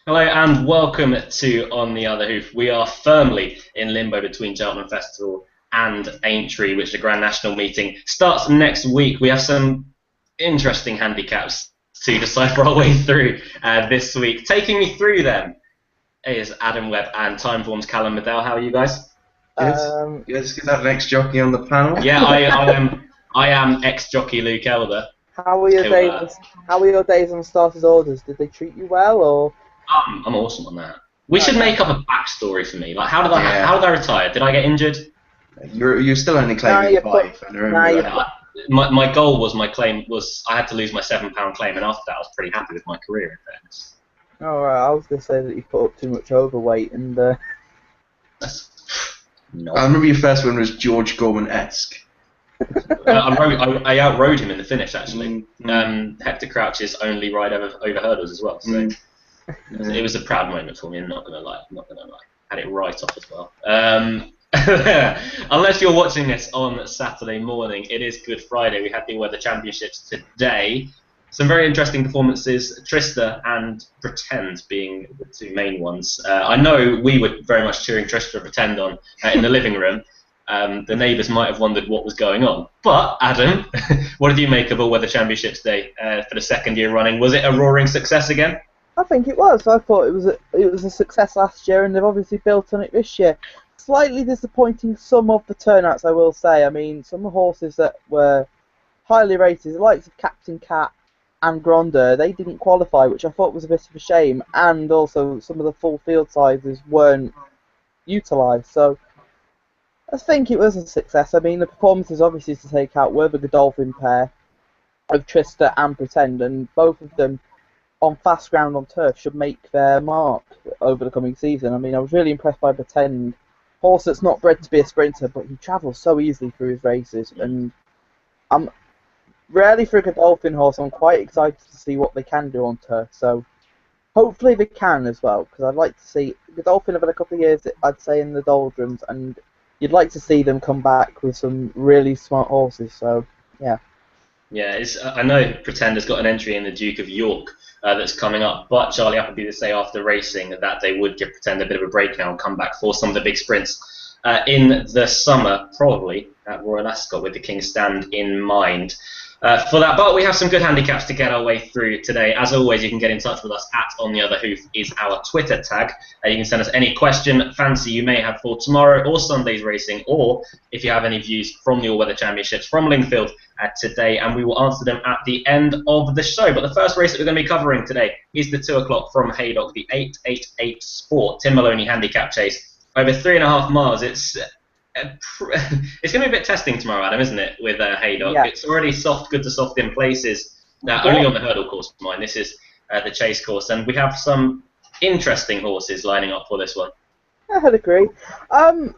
Hello and welcome to On the Other Hoof. We are firmly in limbo between Cheltenham Festival and Aintree, which the Grand National meeting starts next week. We have some interesting handicaps to decipher our way through this week. Taking me through them is Adam Webb and Timeform's Callum Medell. How are you guys? Good. It's good to have an ex-jockey on the panel. Yeah, I am ex-jockey Luke Elder. How were your days? How were your days on starters orders? Did they treat you well, or? I'm awesome on that. We should make up a backstory for me. Like, how did I retire? Did I get injured? You're still only claiming five. My goal was my claim was I had to lose my £7 claim, and after that I was pretty happy with my career. In fairness. Oh, right. I was going to say that you put up too much overweight and. No. I remember your first one was George Gorman-esque. I outrode him in the finish actually. Hector Crouch's only ride over hurdles as well. So. It was a proud moment for me, I'm not going to lie. Had it right off as well. Unless you're watching this on Saturday morning, it is Good Friday. We had the Weather Championships today. Some very interesting performances, Trista and Pretend being the two main ones. I know we were very much cheering Trista and Pretend on in the living room. The neighbours might have wondered what was going on. But, Adam, what did you make of a Weather Championships Day for the second year running? Was it a roaring success again? I think it was. I thought it was a success last year, and they've obviously built on it this year. Slightly disappointing some of the turnouts, I will say. I mean, some horses that were highly rated, the likes of Captain Cat and Gronder, they didn't qualify, which I thought was a bit of a shame. And also, some of the full field sizes weren't utilised. So, I think it was a success. I mean, the performances obviously to take out were the Godolphin pair of Trista and Pretend, and both of them on fast ground on turf should make their mark over the coming season. I mean, I was really impressed by Pretend. Horse that's not bred to be a sprinter, but he travels so easily through his races, and I'm rarely for a Godolphin horse. I'm quite excited to see what they can do on turf. So hopefully they can as well, because I'd like to see Godolphin have had a couple of years, I'd say, in the doldrums, and you'd like to see them come back with some really smart horses. So yeah. Yeah, I know Pretend has got an entry in the Duke of York that's coming up, but Charlie Appleby did say after racing that they would give Pretend a bit of a break now and come back for some of the big sprints in the summer, probably at Royal Ascot with the King's Stand in mind. For that, but we have some good handicaps to get our way through today. As always, you can get in touch with us at On The Other Hoof is our Twitter tag. You can send us any question, fancy you may have for tomorrow or Sunday's racing, or if you have any views from the All-Weather Championships from Lingfield today, and we will answer them at the end of the show. But the first race that we're going to be covering today is the 2 o'clock from Haydock, the 888 Sport Tim Maloney handicap chase. Over 3.5 miles, it's going to be a bit testing tomorrow, Adam, isn't it, with Haydock? Yeah. It's already soft, good to soft in places. Only on the hurdle course, mine. This is the chase course, and we have some interesting horses lining up for this one. I'd agree.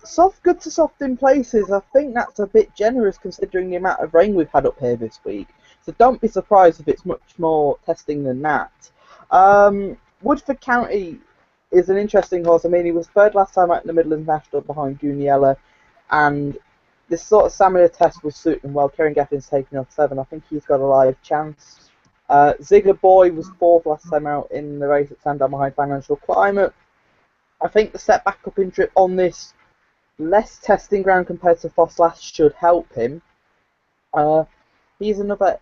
Soft, good to soft in places. I think that's a bit generous considering the amount of rain we've had up here this week. So don't be surprised if it's much more testing than that. Woodford County is an interesting horse. I mean, he was third last time out in the Midlands National behind Juniella, and this sort of stamina test will suit him well. Kieran Geffin's taking off 7. I think he's got a live chance. Ziggler Boy was 4th last time out in the race at Sandown behind Financial Climate. I think the step back up in trip on this less testing ground compared to Foss last should help him. He's another.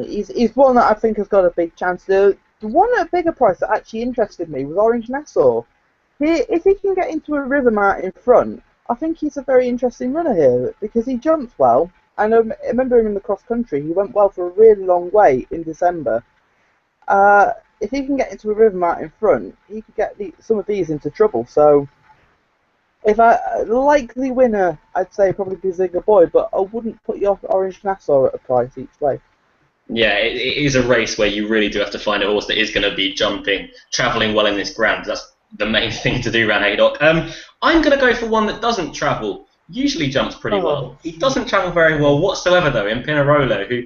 He's one that I think has got a big chance. The one at a bigger price that actually interested me was Orange Nassau. If he can get into a river mart in front, I think he's a very interesting runner here because he jumps well. I remember him in the cross country. He went well for a really long way in December. If he can get into a river mart in front, he could get some of these into trouble. So, if a likely winner, I'd say probably be Ziggler Boy, but I wouldn't put your Orange Nassau at a price each way. Yeah, it is a race where you really do have to find a horse that is going to be jumping, travelling well in this ground. That's the main thing to do around Haydock. I'm going to go for one that doesn't travel. Usually jumps pretty well. He doesn't travel very well whatsoever, though, in Pinarolo, who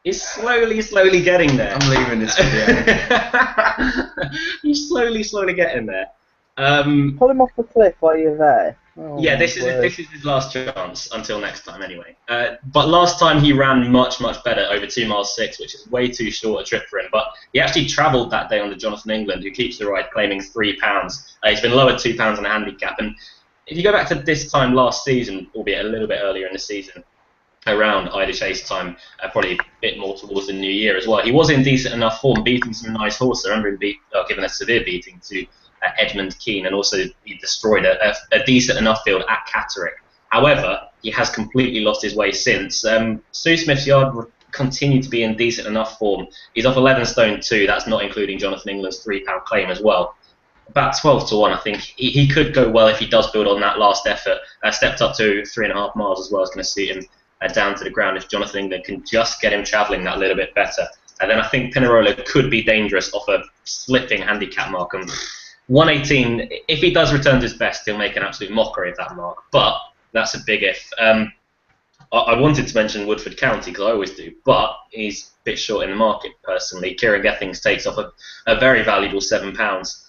is slowly getting there. I'm leaving this video. He's slowly getting there. Pull him off the cliff while you're there. Oh, Yeah, my word. this is his last chance until next time, anyway. But last time he ran much better over 2 miles 6, which is way too short a trip for him. But he actually travelled that day under Jonathan England, who keeps the ride, claiming £3. He's been lowered £2 in a handicap, and if you go back to this time last season, albeit a little bit earlier in the season, around Ida Chase time, probably a bit more towards the new year as well, he was in decent enough form, beating some nice horses. I remember him giving a severe beating to Edmund Keane, and also he destroyed a decent enough field at Catterick. However, he has completely lost his way since. Sue Smith's Yard continued to be in decent enough form. He's off 11 stone 2, that's not including Jonathan England's £3 claim as well. About 12 to 1, I think. He could go well if he does build on that last effort. Stepped up to 3.5 miles as well. Is going to suit him down to the ground if Jonathan England can just get him travelling that little bit better. And then I think Pinerolo could be dangerous off a slipping handicap mark. And 118, if he does return to his best, he'll make an absolute mockery of that mark. But that's a big if. I wanted to mention Woodford County, because I always do, but he's a bit short in the market, personally. Kieran Gethings takes off a very valuable £7.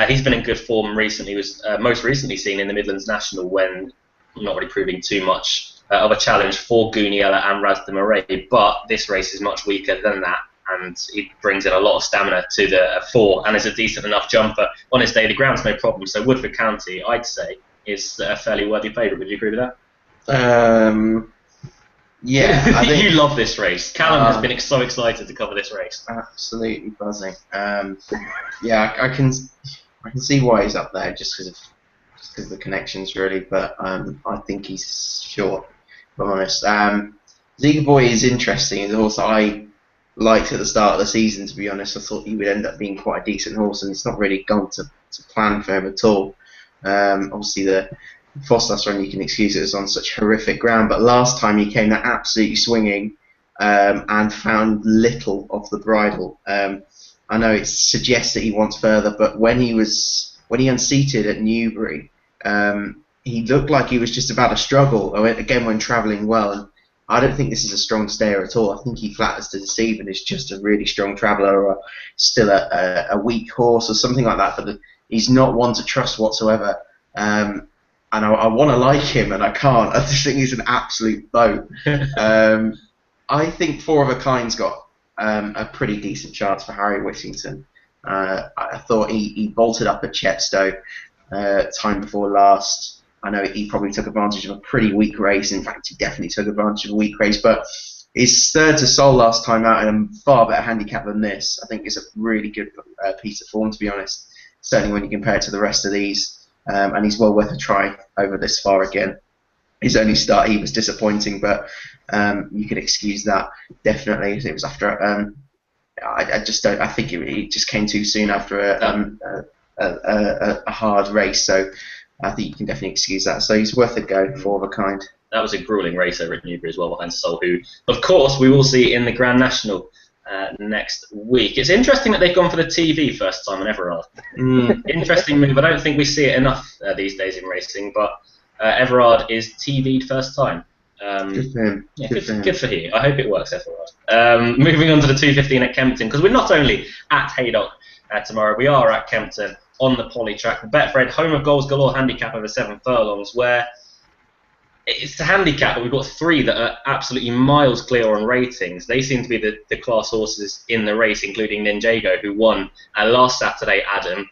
He's been in good form recently. He was most recently seen in the Midlands National when not really proving too much of a challenge for Guniella and Raz de Marais, but this race is much weaker than that, and he brings in a lot of stamina to the 4 and is a decent enough jumper. On his day, the ground's no problem, so Woodford County, I'd say, is a fairly worthy favourite. Would you agree with that? Yeah, I think you love this race. Callum has been so excited to cover this race. Absolutely buzzing. Yeah, I can see why he's up there just because of the connections, really. But I think he's short, if I'm honest. Ziga Boy is interesting. He's a horse I liked at the start of the season. To be honest, I thought he would end up being quite a decent horse, and it's not really gone to plan for him at all. Obviously the Foss run, you can excuse it, was on such horrific ground, but last time he came there absolutely swinging and found little of the bridle. I know it suggests that he wants further, but when he unseated at Newbury, he looked like he was just about to struggle again when travelling well. And I don't think this is a strong stayer at all. I think he flatters to deceive and is just a really strong traveller, or still a weak horse or something like that. But he's not one to trust whatsoever. And I want to like him, and I can't. I just think he's an absolute boat. I think 4 of a Kind's got a pretty decent chance for Harry Whittington. I thought he bolted up at Chepstow time before last. I know he probably took advantage of a pretty weak race. In fact, he definitely took advantage of a weak race. But his third to Seoul last time out in a far better handicap than this, I think, is a really good piece of form, to be honest. Certainly when you compare it to the rest of these. And he's well worth a try over this far again. His only start, he was disappointing, but you can excuse that, definitely. It was after, I just don't, I think it just came too soon after a hard race, so I think you can definitely excuse that. So he's worth a go, 4 of a Kind. That was a gruelling race over at Newbury as well, behind Seoul, who, of course, we will see in the Grand National next week. It's interesting that they've gone for the TV first time on Everard. Interesting move. I don't think we see it enough these days in racing, but Everard is TV'd first time. Good for him. Yeah, good for you. I hope it works, Everard. Moving on to the 2:15 at Kempton, because we're not only at Haydock tomorrow, we are at Kempton on the Poly track. The Betfred home of goals galore handicap over 7 furlongs, where it's a handicap, but we've got 3 that are absolutely miles clear on ratings. They seem to be the class horses in the race, including Ninjago, who won last Saturday, Adam.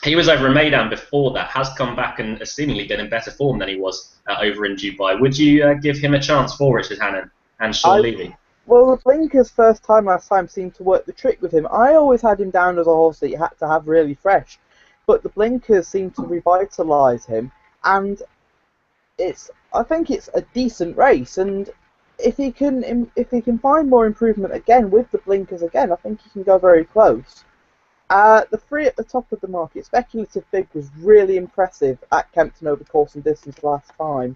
He was over in Maidan before that, has come back and has seemingly been in better form than he was over in Dubai. Would you give him a chance for Richard Hannon and Sean Levy? Well, the blinkers last time seemed to work the trick with him. I always had him down as a horse that you had to have really fresh, but the blinkers seem to revitalise him, and I think it's a decent race, and if he can find more improvement again with the blinkers again, I think he can go very close. The 3 at the top of the market, Speculative Big, was really impressive at Kempton over course and distance last time,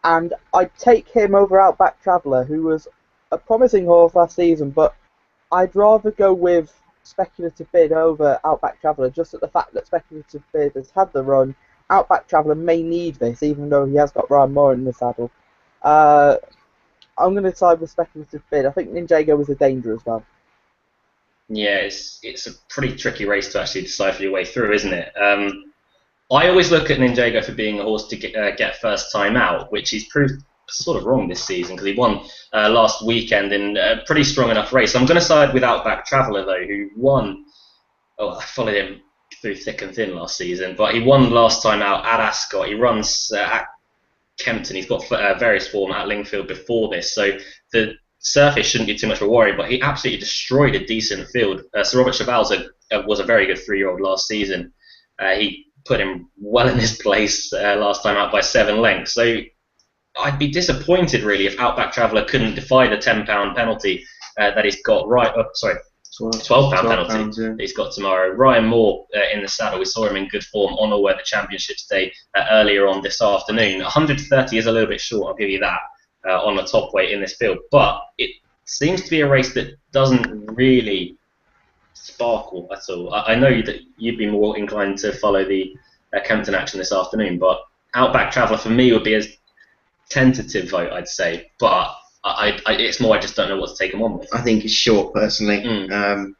and I'd take him over Outback Traveller, who was a promising horse last season, but I'd rather go with Speculative Bid over Outback Traveller, just at the fact that Speculative Bid has had the run. Outback Traveller may need this, even though he has got Ryan Moore in the saddle. I'm going to side with Speculative Bid. I think Ninjago was a danger as well. Yeah, it's a pretty tricky race to actually decipher your way through, isn't it? I always look at Ninjago for being a horse to get first time out, which he's proved sort of wrong this season because he won last weekend in a pretty strong enough race. I'm going to side with Outback Traveller though, who won. Oh, I followed him through thick and thin last season, but he won last time out at Ascot. He runs at Kempton. He's got various form at Lingfield before this, so the surface shouldn't be too much of a worry. But he absolutely destroyed a decent field. Sir Robert Cheval's was a very good 3-year-old last season. He put him well in his place last time out by 7 lengths. So I'd be disappointed really if Outback Traveller couldn't defy the £10 penalty that he's got £12 penalty that he's got tomorrow. Ryan Moore in the saddle. We saw him in good form on All Weather Championships Day earlier on this afternoon. 130 is a little bit short, I'll give you that, on the top weight in this field. But it seems to be a race that doesn't really sparkle at all. I know that you'd be more inclined to follow the Kempton action this afternoon, but Outback Traveller for me would be a tentative vote, I'd say. But it's more I just don't know what to take him on with. I think it's short, personally. £12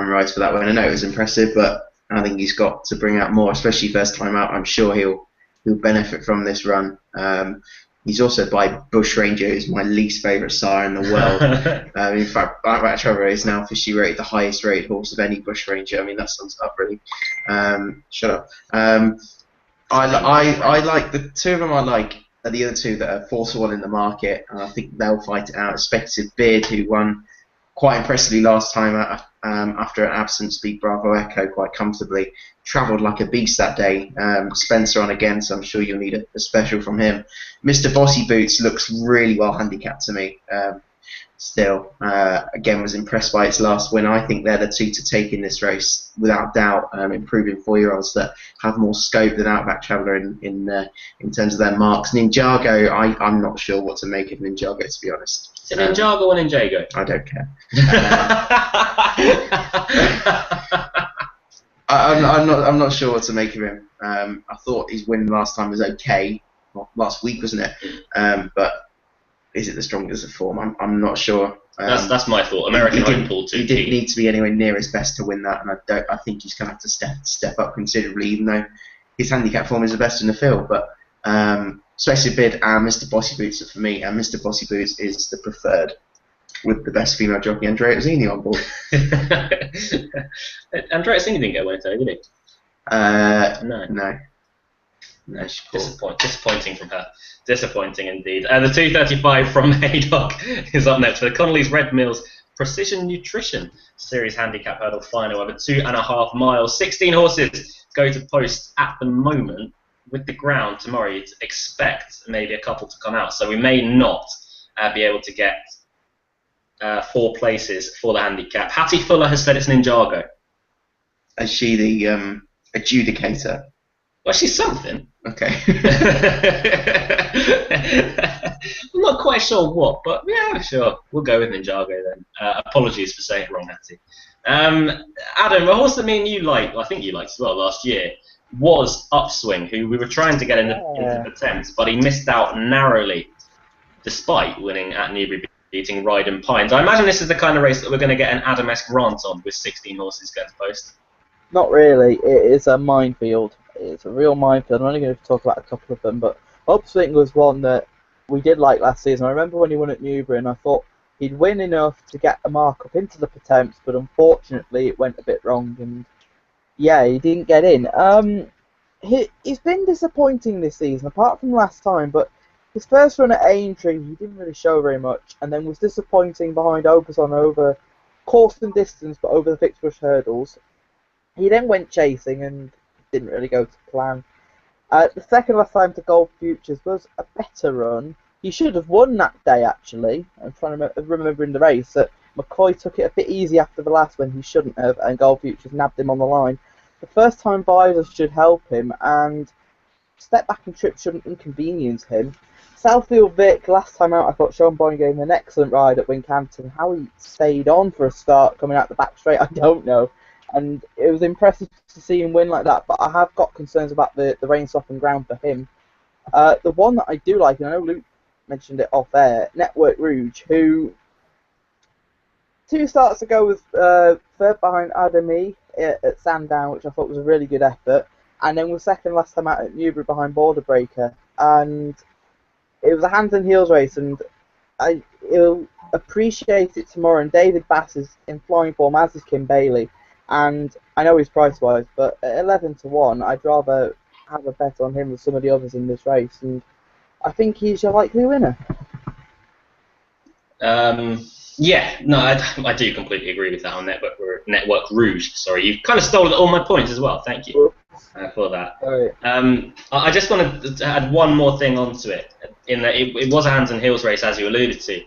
rise for that one. I know it was impressive, but I think he's got to bring out more, especially first time out. I'm sure he'll benefit from this run. He's also by Bushranger, who's my least favourite sire in the world. In fact, Outback Traveller is now officially rated the highest rated horse of any Bushranger. I mean, that sums it up really. Shut up. I like the two of them. I like are the other two that are 4-1 in the market, and I think they'll fight it out. Speculative Beard, who won quite impressively last time after an absence, beat Bravo Echo quite comfortably. Travelled like a beast that day. Spencer on again, so I'm sure you'll need a special from him. Mr. Bossy Boots looks really well handicapped to me. Still, again, was impressed by its last win. I think they're the two to take in this race, without doubt. Improving 4-year-olds that have more scope than Outback Traveller in terms of their marks. Ninjago, I'm not sure what to make of Ninjago, to be honest. Is it Ninjago or Ninjago? I don't care. I'm not sure what to make of him. I thought his win last time was okay. Well, last week, wasn't it? But is it the strongest of form? I'm not sure. That's my thought. American Home Pool too. He didn't need to be anywhere near his best to win that, and I think he's going to have to step up considerably, even though his handicap form is the best in the field. But Special Bid and Mr. Bossy Boots are for me, and Mr. Bossy Boots is the preferred, with the best female jockey, Andrea Ozzini, on board. Andrea Ozzini didn't get away today, did he? No. Disappointing from her. Disappointing indeed. The 235 from Haydock is up next for the Connolly's Red Mills Precision Nutrition Series Handicap Hurdle Final over 2.5 miles. 16 horses go to post at the moment. With the ground tomorrow, you'd expect maybe a couple to come out. So we may not be able to get 4 places for the handicap. Hattie Fuller has said it's Ninjago. Is she the adjudicator? Well, she's something. Okay. I'm not quite sure what, but yeah, sure. We'll go with Ninjago then. Apologies for saying it wrong, Hattie. Adam, a horse that me and you liked, I think you liked as well last year, was Upswing, who we were trying to get into the attempts, but he missed out narrowly, despite winning at Newbury, beating Ryden Pines. I imagine this is the kind of race that we're going to get an Adam-esque rant on, with 16 horses going to post. Not really. It is a minefield. It's a real minefield. I'm only going to talk about a couple of them, but Upswing was one that we did like last season. I remember when he won at Newbury, and I thought he'd win enough to get a mark up into the attempts, but unfortunately it went a bit wrong, and yeah, he didn't get in. He's been disappointing this season, apart from last time, but his first run at Aintree, he didn't really show very much, and then was disappointing behind Oberson over course and distance, but over the fixed brush hurdles. He then went chasing and didn't really go to plan. The second last time to Gold Futures was a better run. He should have won that day, actually. I'm trying to remember in the race that McCoy took it a bit easy after the last one he shouldn't have, and Gold Futures nabbed him on the line. The first time buyers should help him, and step back and trip shouldn't inconvenience him. Southfield Vic, last time out, I thought Sean Boyne gave him an excellent ride at Wincanton. How he stayed on for a start coming out the back straight, I don't know. And it was impressive to see him win like that, but I have got concerns about the rain softened ground for him. The one that I do like, and I know Luke mentioned it off air, Network Rouge, who 2 starts ago was third behind Adami at Sandown, which I thought was a really good effort. and then was second last time out at Newbury behind Border Breaker, and it was a hands and heels race, and he'll appreciate it tomorrow. And David Bass is in flying form, as is Kim Bailey, and I know he's price wise, but at 11-1, I'd rather have a bet on him than some of the others in this race, and I think he's your likely winner. Yeah, no, I do completely agree with that on Network Rouge. Sorry, you've kind of stolen all my points as well. Thank you for that. Right. I just wanted to add one more thing onto it. In that it was a hands and heels race, as you alluded to.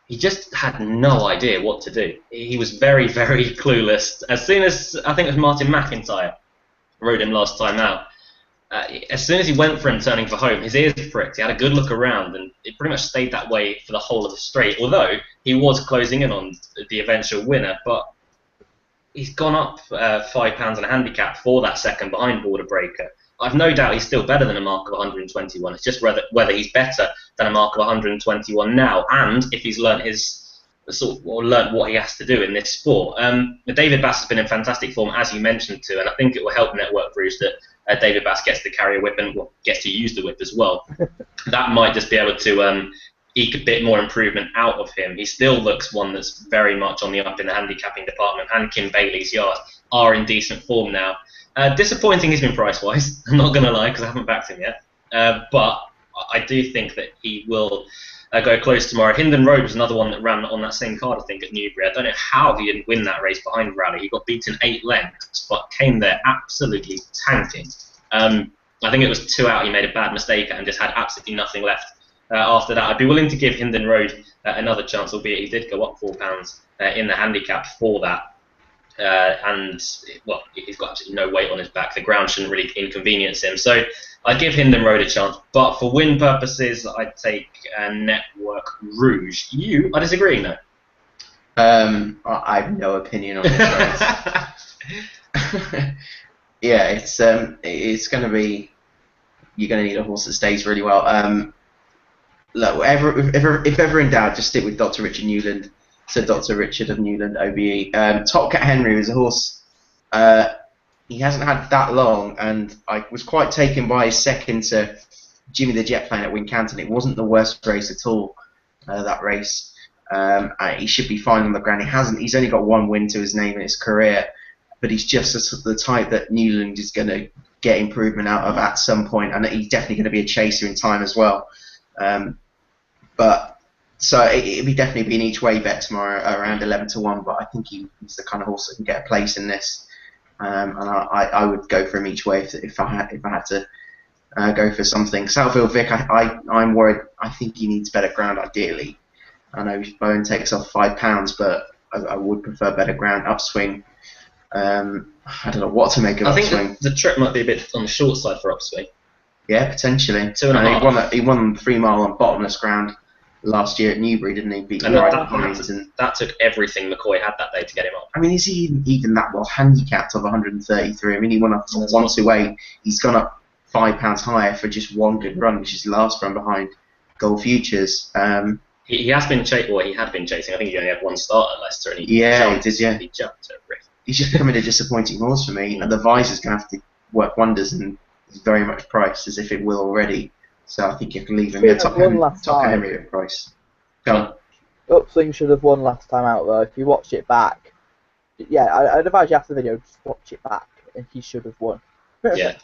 He just had no idea what to do. He was very, very clueless. As soon as, I think it was Martin McIntyre rode him last time out, as soon as he went for him turning for home, his ears pricked. He had a good look around, and it pretty much stayed that way for the whole of the straight, although he was closing in on the eventual winner. But he's gone up £5 in a handicap for that second behind Border Breaker. I've no doubt he's still better than a mark of 121. It's just whether he's better than a mark of 121 now, and if he's learnt learnt what he has to do in this sport. David Bass has been in fantastic form, as you mentioned too, and I think it will help Network Rouge that David Bass gets to carry a whip and gets to use the whip as well. That might just be able to eke a bit more improvement out of him. He still looks one that's very much on the up in the handicapping department, and Kim Bailey's yard are in decent form now. Disappointing he's been price-wise, I'm not going to lie, because I haven't backed him yet. But I do think that he will go close tomorrow. Hindon Road was another one that ran on that same card, I think, at Newbury. I don't know how he didn't win that race behind Raleigh. He got beaten 8 lengths, but came there absolutely tanking. I think it was 2 out he made a bad mistake and just had absolutely nothing left after that. I'd be willing to give Hindon Road another chance, albeit he did go up £4 in the handicap for that. And, well, he's got absolutely no weight on his back. The ground shouldn't really inconvenience him. So I'd give Hindon Road a chance. But for win purposes, I'd take Network Rouge. You are disagreeing, though? I have no opinion on this race. Yeah, it's going to be... You're going to need a horse that stays really well. Look, if ever in doubt, just stick with Dr. Richard Newland. So Dr. Richard of Newland OBE. Top Cat Henry was a horse. He hasn't had that long, and I was quite taken by his second to Jimmy the Jet Plane at Wincanton. It wasn't the worst race at all. That race. He should be fine on the ground. He's only got 1 win to his name in his career, but he's just the type that Newland is going to get improvement out of at some point, and he's definitely going to be a chaser in time as well. So it'll definitely be an each way bet tomorrow around 11-1, but I think he's the kind of horse that can get a place in this, and I would go for him each way if I had to go for something. Southfield Vic, I'm worried. I think he needs better ground ideally. I know Bowen takes off £5, but I would prefer better ground. Upswing, I don't know what to make of Upswing. I think the trip might be a bit on the short side for Upswing. Yeah, potentially. 2.5. He won 3 mile on bottomless ground last year at Newbury, didn't he? That took everything McCoy had that day to get him up. I mean, is he even that well handicapped of 133? I mean, he won up 128. He's gone up £5 higher for just 1 good run, which is the last run behind Gold Futures. He has been chasing. Well, he had been chasing. I think he only had 1 start at Leicester, and he did. Yeah, he jumped at risk. He's just becoming a disappointing horse for me. And the Visor's going to have to work wonders, and he's very much priced as if it will already. So I think you can leave him at top Henry at price. Go on. Upswing should have won last time out, though. If you watch it back, I'd advise you after the video, just watch it back, and he should have won. Yeah,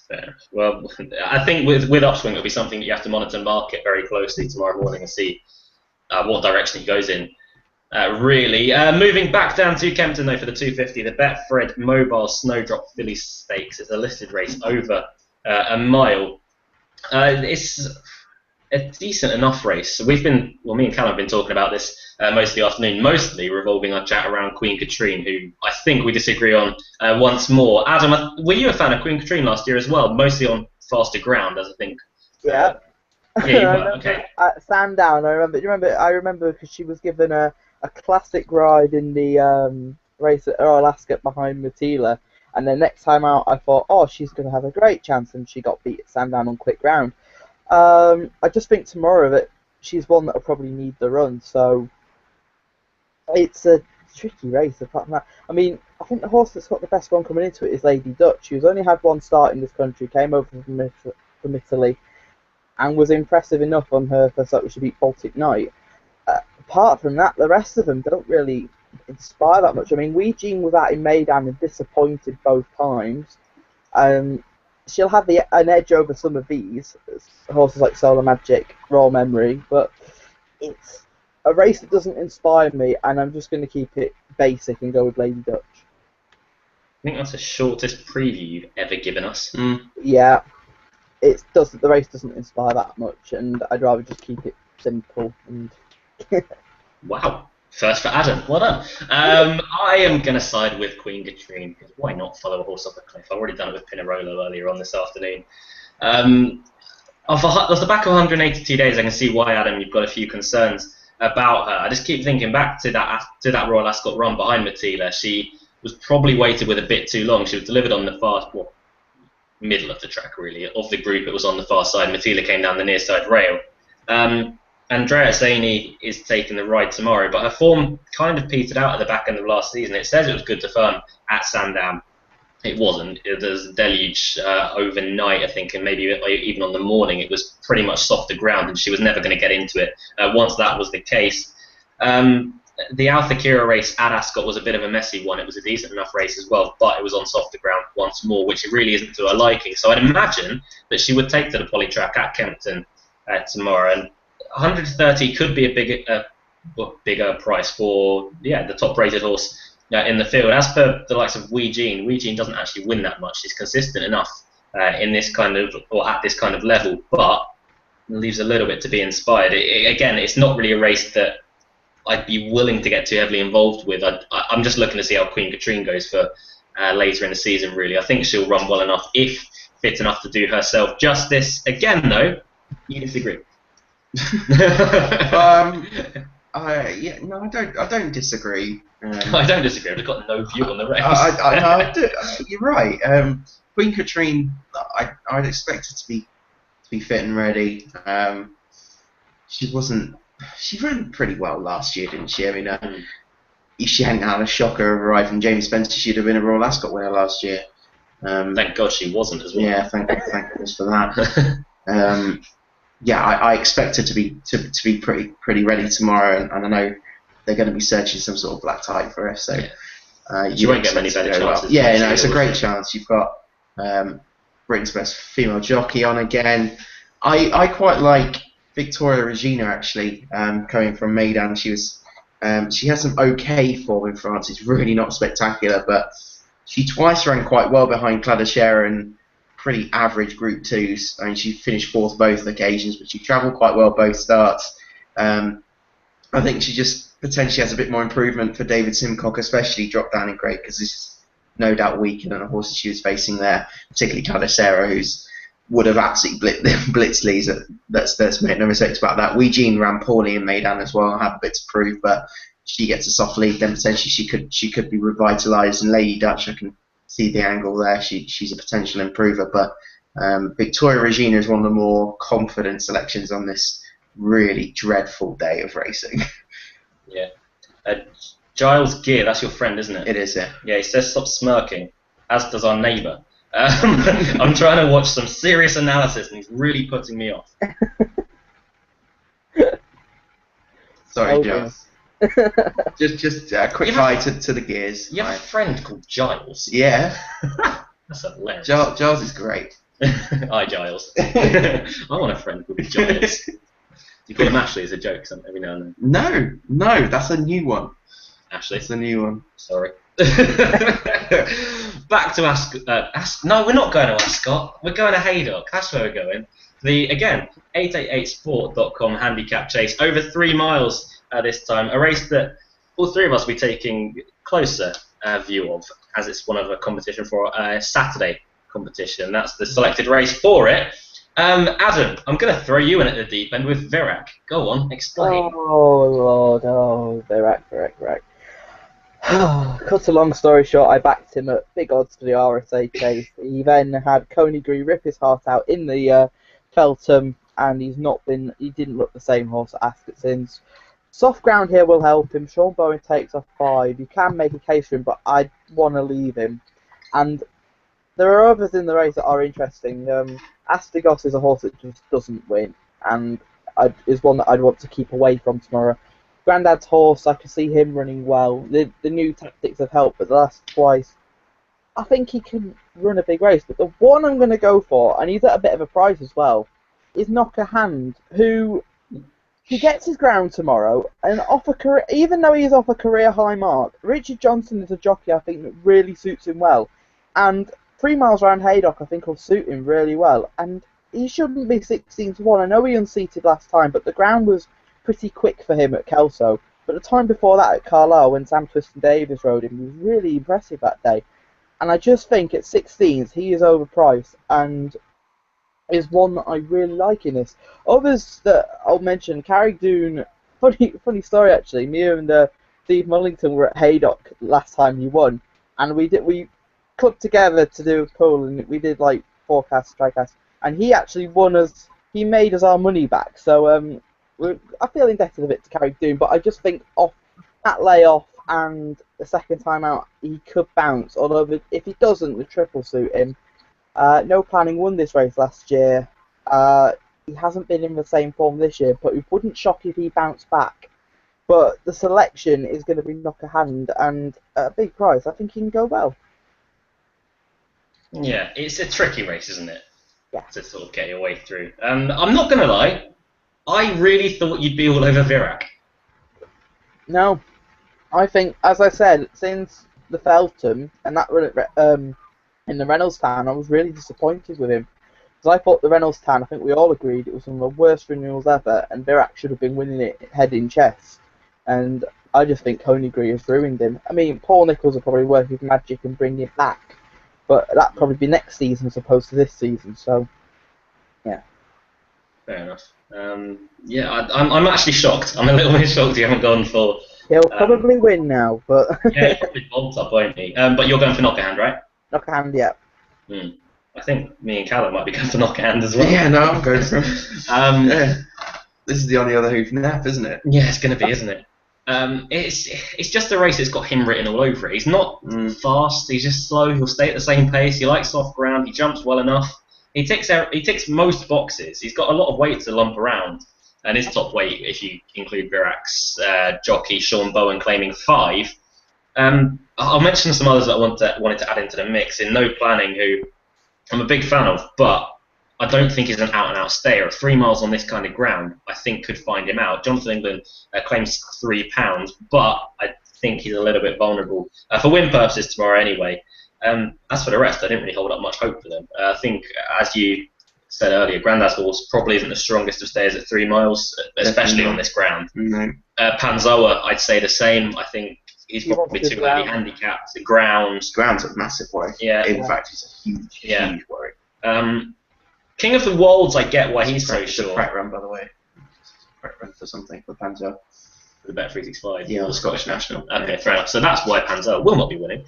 fair. Well, I think with Upswing, it'll be something that you have to monitor and market very closely tomorrow morning and see what direction he goes in. Really. Moving back down to Kempton, though, for the 250, the Betfred Mobile Snowdrop Filly Stakes. It's a listed race over a mile. It's a decent enough race. So me and Callum have been talking about this most of the afternoon, mostly revolving our chat around Queen Katrine, who I think we disagree on once more. Adam, were you a fan of Queen Katrine last year as well, mostly on faster ground, as I think? Yeah. Yeah, you were, okay. At Sandown, I remember because she was given a classic ride in the race at Royal Ascot behind Matila, and then next time out I thought, oh, she's going to have a great chance, and she got beat at Sandown on quick ground. I just think tomorrow that she's one that will probably need the run, so it's a tricky race apart from that. I mean, think the horse that's got the best one coming into it is Lady Dutch, who's only had one start in this country, came over from Italy, and was impressive enough on her first start, which she beat Baltic Knight. Apart from that, the rest of them don't really inspire that much. I mean, Wee Jean was out in Maidan and disappointed both times. She'll have an edge over some of these horses like Solar Magic, Royal Memory, but it's a race that doesn't inspire me, and I'm just going to keep it basic and go with Lady Dutch. I think that's the shortest preview you've ever given us. Yeah, the race doesn't inspire that much, and I'd rather just keep it simple. And Wow. First for Adam. Well done. I am going to side with Queen Katrine, because why not follow a horse off a cliff? I've already done it with Pinarolo earlier on this afternoon. Off the back of 182 days, I can see why, Adam, you've got a few concerns about her. I just keep thinking back to that Royal Ascot run behind Matilda. She was probably weighted with a bit too long. She was delivered on the middle of the track, really. Of the group, it was on the far side. Matilda came down the near side rail. Andrea Zaney is taking the ride tomorrow, but her form kind of petered out at the back end of last season. It says it was good to firm at Sandown. It wasn't. There was a deluge overnight, I think, and maybe even on the morning. It was pretty much softer ground, and she was never going to get into it once that was the case. The Althakira race at Ascot was a bit of a messy one. It was a decent enough race as well, but it was on softer ground once more, which it really isn't to her liking. So I'd imagine that she would take to the poly track at Kempton tomorrow, and 130 could be a bigger price for the top-rated horse in the field. As per the likes of Wee Jean doesn't actually win that much. She's consistent enough in this kind of at this kind of level, but leaves a little bit to be inspired. Again, it's not really a race that I'd be willing to get too heavily involved with. I'm just looking to see how Queen Katrine goes for later in the season. Really, I think she'll run well enough, if fit enough to do herself justice. Again, though, you disagree. I don't disagree. I don't disagree. I've got no view on the race. I do. You're right. Queen Katrine, I'd expect her to be fit and ready. She ran pretty well last year, didn't she? I mean, if she hadn't had a shocker arrive from Jamie Spencer, she'd have been a Royal Ascot winner last year. Thank God she wasn't as well. Yeah, thank goodness for that. I expect her to be pretty ready tomorrow, and I know they're going to be searching some sort of black tie for her. So you won't get many better chances. Well. Yeah, no, it's a great chance. You've got Britain's best female jockey on again. I quite like Victoria Regina actually, coming from Maidan. She has some okay form in France. It's really not spectacular, but she twice ran quite well behind Cladachera and pretty average Group 2s. I mean, she finished fourth both occasions, but she travelled quite well both starts. I think she just potentially has a bit more improvement for David Simcock, especially drop down in grade, because this is no doubt weaker than the horses she was facing there, particularly Cladachera, who's would have absolutely blitzed Lees. Let's make no mistakes about that. Wee Jean ran poorly in Maidan as well, had a bit to prove, but she gets a soft lead, then potentially she could be revitalised. And Lady Dutch, I can see the angle there. She's a potential improver, but Victoria Regina is one of the more confident selections on this really dreadful day of racing. Yeah. Giles Gear, that's your friend, isn't it? It is, yeah. Yeah, he says stop smirking, as does our neighbour. I'm trying to watch some serious analysis, and he's really putting me off. Sorry, Giles. just a quick hi to the Gears. You have a friend called Giles? Yeah. That's hilarious. Giles is great. Hi, Giles. I want a friend called Giles. Do you call him Ashley as a joke every now and then? No, that's a new one. Ashley? It's a new one. Sorry. Back to Ascot. No, we're not going to Ascot. We're going to Haydock. That's where we're going. Again, 888sport.com handicap chase. Over 3 miles this time. A race that all three of us will be taking closer view of, as it's one of a competition for a Saturday competition. That's the selected race for it. Adam, I'm going to throw you in at the deep end with Virac. Go on, explain. Oh, Lord. Oh, Virac. Cut a long story short, I backed him at big odds for the RSA chase. He then had Coneygree rip his heart out in the Feltham, and he didn't look the same horse at Ascot since. Soft ground here will help him. Sean Bowen takes off 5. You can make a case for him, but I want to leave him. And there are others in the race that are interesting. Astigos is a horse that just doesn't win, and is one that I'd want to keep away from tomorrow. Grandad's horse, I can see him running well. The new tactics have helped, but the last twice, I think he can run a big race. But the one I'm going to go for, and he's at a bit of a price as well, is Knock a Hand, who he gets his ground tomorrow, and even though he is off a career high mark, Richard Johnson is a jockey I think that really suits him well, and 3 miles around Haydock I think will suit him really well, and he shouldn't be 16-1. I know he unseated last time, but the ground was pretty quick for him at Kelso. But the time before that at Carlisle, when Sam Twiston-Davies rode him, he was really impressive that day. And I just think at 16s he is overpriced and is one that I really like in this. Others that I'll mention, Carrickdoon, funny story actually. Me and Steve Mullington were at Haydock last time he won, and we clubbed together to do a pool, and we did like forecast, strikeouts, and he actually won us. He made us our money back. So I feel indebted a bit to Carrickdoon, but I just think off that layoff and the second time out he could bounce. Although if he doesn't, the triple suit him. No Planning won this race last year. He hasn't been in the same form this year, but it wouldn't shock if he bounced back. But the selection is going to be Knock a Hand, and at a big price, I think he can go well. Yeah, it's a tricky race, isn't it? Yeah. To sort of get your way through. I'm not going to lie, I really thought you'd be all over Virac. No, I think, as I said, since the Feltham and that in the Reynolds Town, I was really disappointed with him. Because I thought the Reynolds Town, I think we all agreed, it was one of the worst renewals ever, and Virac should have been winning it head in chest. And I just think Coneygree has ruined him. I mean, Paul Nicholls will probably work his magic and bring him back, but that'll probably be next season as opposed to this season, so, yeah. Fair enough. I'm actually shocked. I'm a little bit shocked you haven't gone for... He'll probably win now, but... yeah, he'll probably bolt up, won't he? But you're going for Knock a Hand, right? Knock a Hand, yeah. I think me and Callum might be going for Knock a Hand as well. Yeah, no, I'm going for him. This is the only other hoof nap, isn't it? Yeah, it's going to be, isn't it? It's just a race that's got him written all over it. He's not fast, he's just slow, he'll stay at the same pace, he likes soft ground, he jumps well enough. He ticks most boxes. He's got a lot of weight to lump around. And his top weight, if you include Virac's jockey, Sean Bowen, claiming 5. I'll mention some others that I wanted to add into the mix. In No Planning, who I'm a big fan of, but I don't think he's an out-and-out stayer. 3 miles on this kind of ground, I think, could find him out. Jonathan England claims £3, but I think he's a little bit vulnerable. For win purposes tomorrow anyway. As for the rest, I didn't really hold up much hope for them. I think, as you said earlier, Grandad's horse probably isn't the strongest of stayers at 3 miles, especially on this ground. No. Panzoa, I'd say the same. I think he's probably too highly handicapped. The ground's a massive worry. Yeah. In fact, he's a huge worry. King of the Wolds, I get why he's so It's a short. prep run, by the way. Prep run for something for Panzer. The Bet 365. Yeah, the Scottish National. Okay, fair enough. So that's why Panzer will not be winning.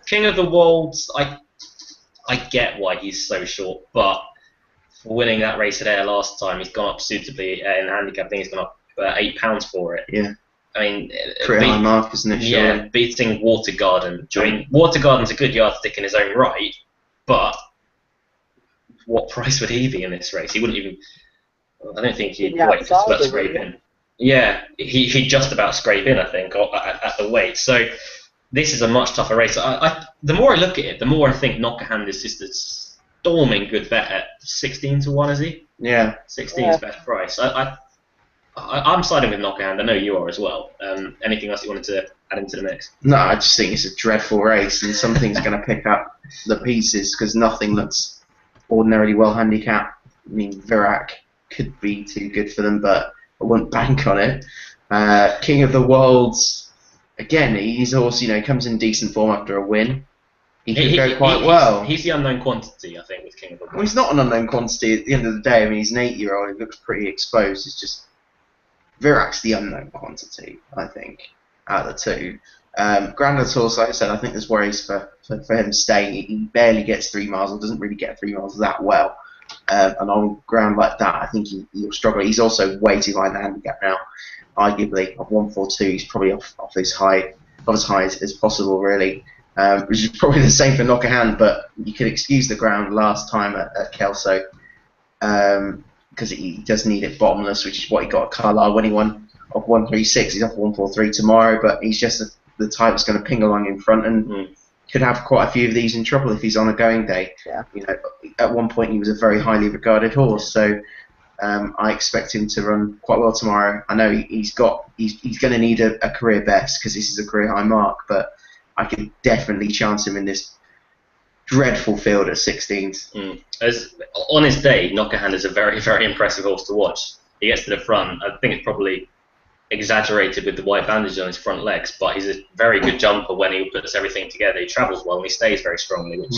King of the Wolds, I get why he's so short, but for winning that race at Ayr last time, he's gone up suitably in the handicap. I think he's gone up £8 for it. Yeah. I mean, pretty high mark, isn't it? Yeah, surely? beating Watergarden. I mean, Watergarden's a good yardstick in his own right, but what price would he be in this race? He wouldn't even. I don't think he'd wait just about scrape in. Yeah, he'd just about scrape in, I think, at the weight. So this is a much tougher race. The more I look at it, the more I think Knock a Hand is just a storming good bet at 16-1, is he? Yeah. 16 is best price. I'm siding with Knock a Hand. I know you are as well. Anything else you wanted to add into the mix? No, I just think it's a dreadful race, and something's going to pick up the pieces because nothing looks ordinarily well handicapped. I mean, Virac could be too good for them, but I wouldn't bank on it. King of the Wolds, again, he's also, comes in decent form after a win. He could go quite well. He's the unknown quantity, I think, with King of the Wolds. Well, he's not an unknown quantity at the end of the day. I mean, he's an 8-year-old. He looks pretty exposed. It's just Virac's the unknown quantity, I think, out of the two. Grandad's horse, like I said, I think there's worries for him staying. He barely gets 3 miles, or doesn't really get 3 miles that well. And on ground like that, I think he'll struggle. He's also way too high in the handicap now. arguably of 142. He's probably off his high, not as high as possible, really. Which is probably the same for Knockahan, but you can excuse the ground last time at Kelso, because he does need it bottomless, which is what he got at Carlisle when he won off 136. He's off 143 tomorrow, but he's just the type that's going to ping along in front and could have quite a few of these in trouble if he's on a going day. Yeah. You know, at one point he was a very highly regarded horse, so I expect him to run quite well tomorrow. I know he's going to need a career best because this is a career high mark, but I could definitely chance him in this dreadful field at 16th. As on his day, Knockahan is a very, very impressive horse to watch. He gets to the front. I think it's probably exaggerated with the white bandage on his front legs, but he's a very good jumper when he puts everything together. He travels well and he stays very strongly, which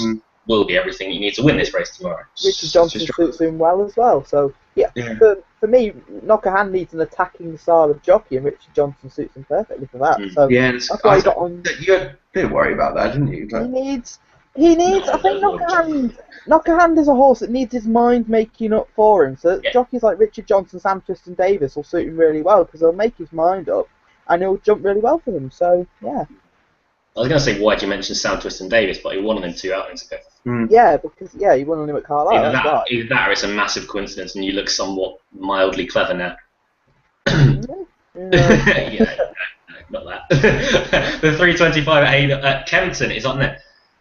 will be everything you need to win this race tomorrow. Richard Johnson suits him well as well. So yeah. For me, Knockahan needs an attacking style of jockey, and Richard Johnson suits him perfectly for that. So that's why he got on. You had a bit worried about that, didn't you? He needs. I think Knockahan is a horse that needs his mind making up for him. So jockeys like Richard Johnson, Sam Twiston Davis will suit him really well because they'll make his mind up, and he'll jump really well for them. So yeah. I was going to say, why'd you mention Sam Twiston Davis, but he won on him 2 outings ago. Yeah, because he won on him at Carlisle. Either that or it's a massive coincidence and you look somewhat mildly clever now. Yeah, no, not that. The 325 at Haydock at Kempton is on there.